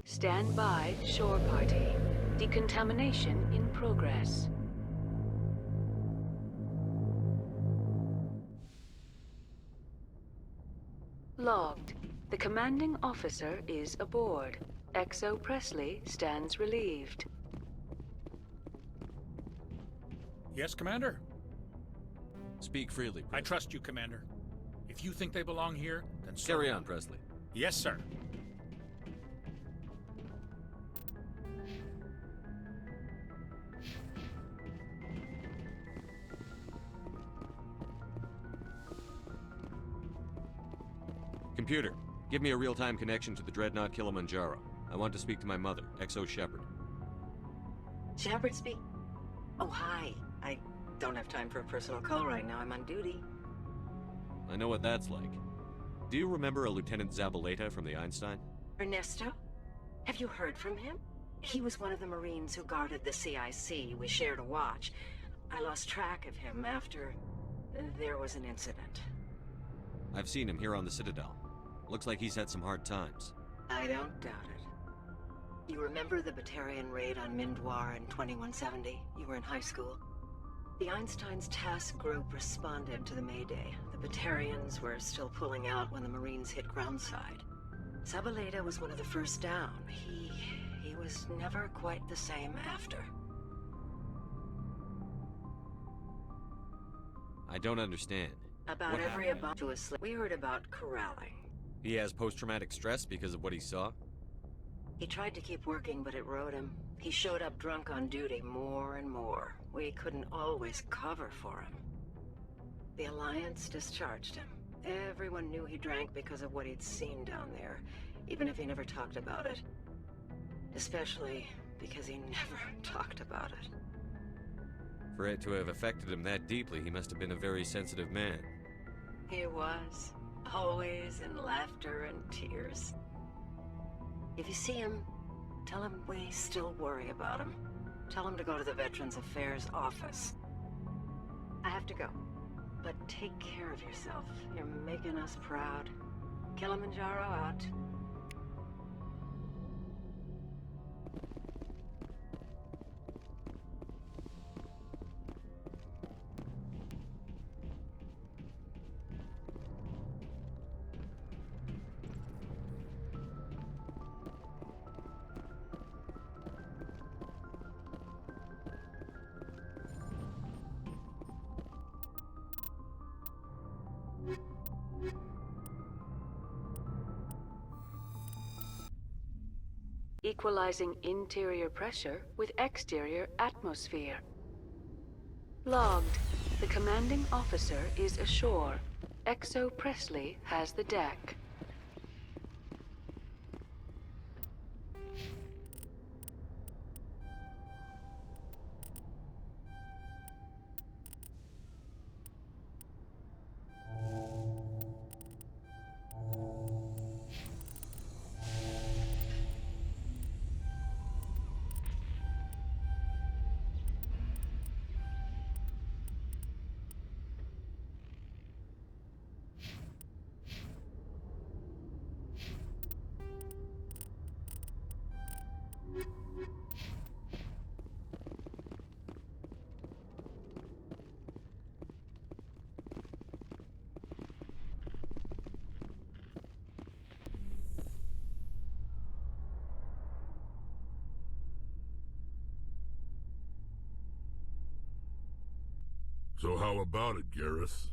Stand by, shore party. Decontamination in progress. Logged. The commanding officer is aboard. XO Presley stands relieved. Yes, Commander? Speak freely, I trust you, Commander. If you think they belong here, then so Carry on, Presley. Yes, sir. Computer, give me a real-time connection to the Dreadnought Kilimanjaro. I want to speak to my mother, XO Shepard. Shepard speak. Oh, hi. I don't have time for a personal call right now. I'm on duty. I know what that's like. Do you remember a Lieutenant Zabaleta from the Einstein? Ernesto? Have you heard from him? He was one of the Marines who guarded the CIC. We shared a watch. I lost track of him after there was an incident. I've seen him here on the Citadel. Looks like he's had some hard times. I don't doubt it. You remember the Batarian raid on Mindwar in 2170? You were in high school. The Einstein's task group responded to the Mayday. The Batarians were still pulling out when the Marines hit groundside. Zabaleta was one of the first down. He was never quite the same after. I don't understand. About What every happened? about to a slip. We heard about corralling. He has post-traumatic stress because of what he saw? He tried to keep working, but it rode him. He showed up drunk on duty more and more. We couldn't always cover for him. The Alliance discharged him. Everyone knew he drank because of what he'd seen down there, even if he never talked about it. Especially because he never talked about it. For it to have affected him that deeply, he must have been a very sensitive man. He was. Always in laughter and tears. If you see him, tell him we still worry about him. Tell him to go to the Veterans Affairs office. I have to go. But take care of yourself. You're making us proud. Kilimanjaro out. Equalizing interior pressure with exterior atmosphere. Logged. The commanding officer is ashore. Exo Presley has the deck. So how about it, Garrus?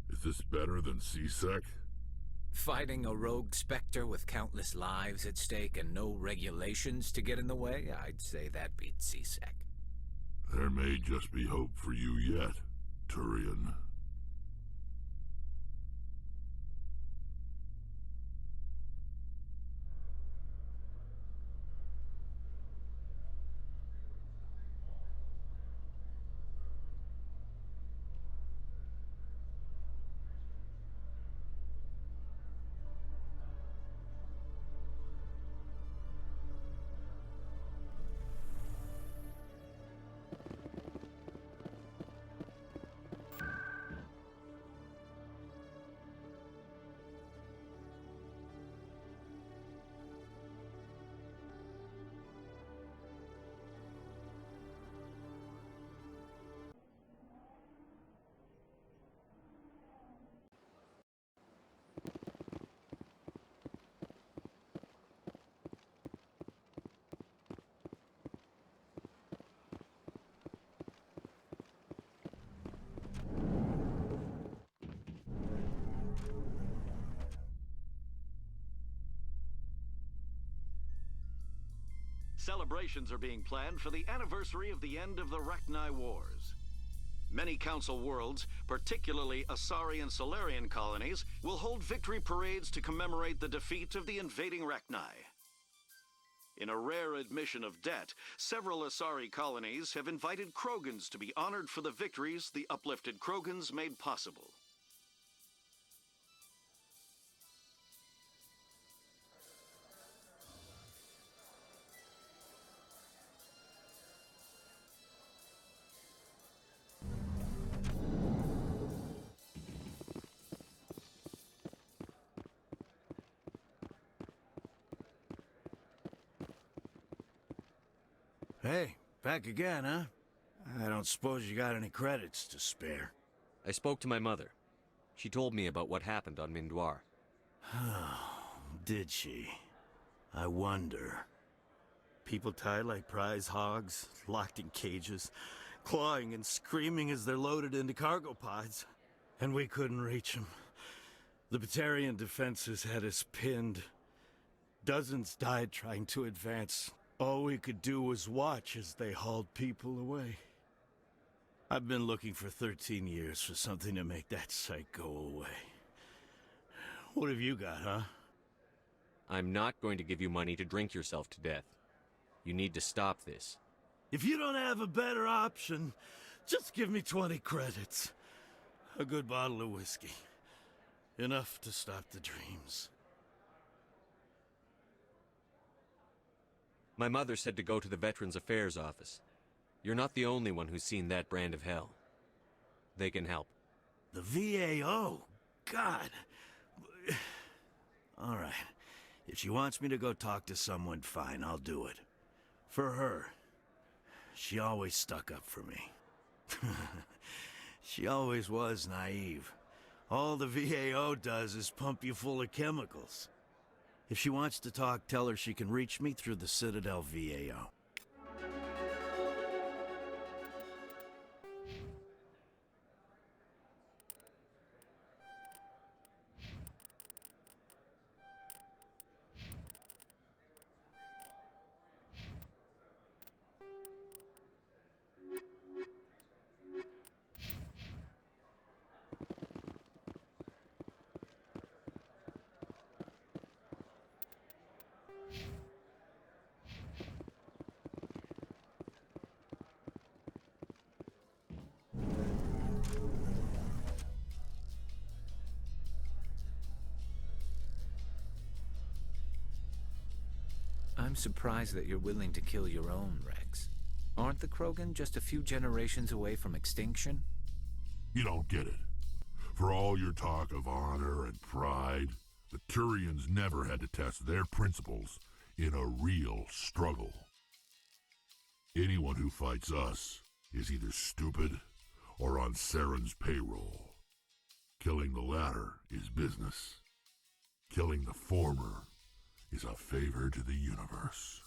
Is this better than C-Sec? Fighting a rogue Spectre with countless lives at stake and no regulations to get in the way? I'd say that beats C-Sec. There may just be hope for you yet, Turian. Celebrations are being planned for the anniversary of the end of the Rachni Wars. Many Council worlds, particularly Asari and Solarian colonies, will hold victory parades to commemorate the defeat of the invading Rachni. In a rare admission of debt, several Asari colonies have invited Krogans to be honored for the victories the uplifted Krogans made possible. Hey, back again, huh? I don't suppose you got any credits to spare. I spoke to my mother. She told me about what happened on Mindoir. Did she? I wonder. People tied like prize hogs, locked in cages, clawing and screaming as they're loaded into cargo pods. And we couldn't reach them. The Batarian defenses had us pinned. Dozens died trying to advance. All we could do was watch as they hauled people away. I've been looking for 13 years for something to make that sight go away. What have you got, huh? I'm not going to give you money to drink yourself to death. You need to stop this. If you don't have a better option, just give me 20 credits. A good bottle of whiskey. Enough to stop the dreams. My mother said to go to the Veterans Affairs office. You're not the only one who's seen that brand of hell. They can help. The VAO? God. All right. If she wants me to go talk to someone, fine, I'll do it. For her. She always stuck up for me. She always was naive. All the VAO does is pump you full of chemicals. If she wants to talk, tell her she can reach me through the Citadel VAO. I'm surprised that you're willing to kill your own, Rex. Aren't the Krogan just a few generations away from extinction? You don't get it. For all your talk of honor and pride, the Turians never had to test their principles in a real struggle. Anyone who fights us is either stupid or on Saren's payroll. Killing the latter is business. Killing the former is a favor to the universe.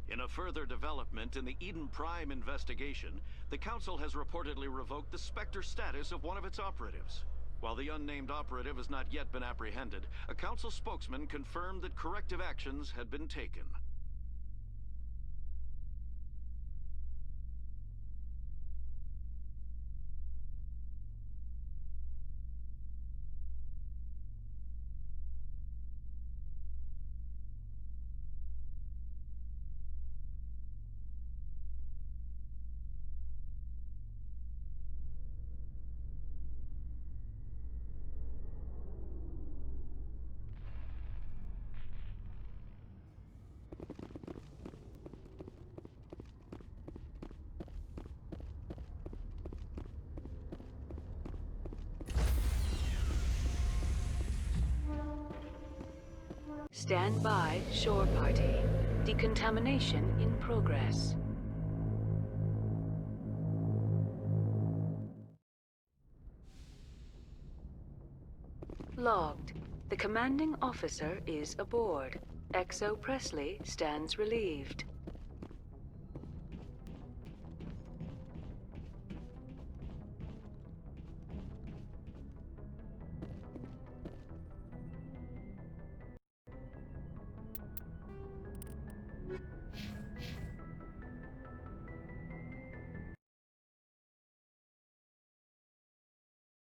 In a further development in the Eden Prime investigation, the Council has reportedly revoked the Spectre status of one of its operatives. While the unnamed operative has not yet been apprehended, a Council spokesman confirmed that corrective actions had been taken. Stand by, shore party. Decontamination in progress. Logged. The commanding officer is aboard. XO Presley stands relieved.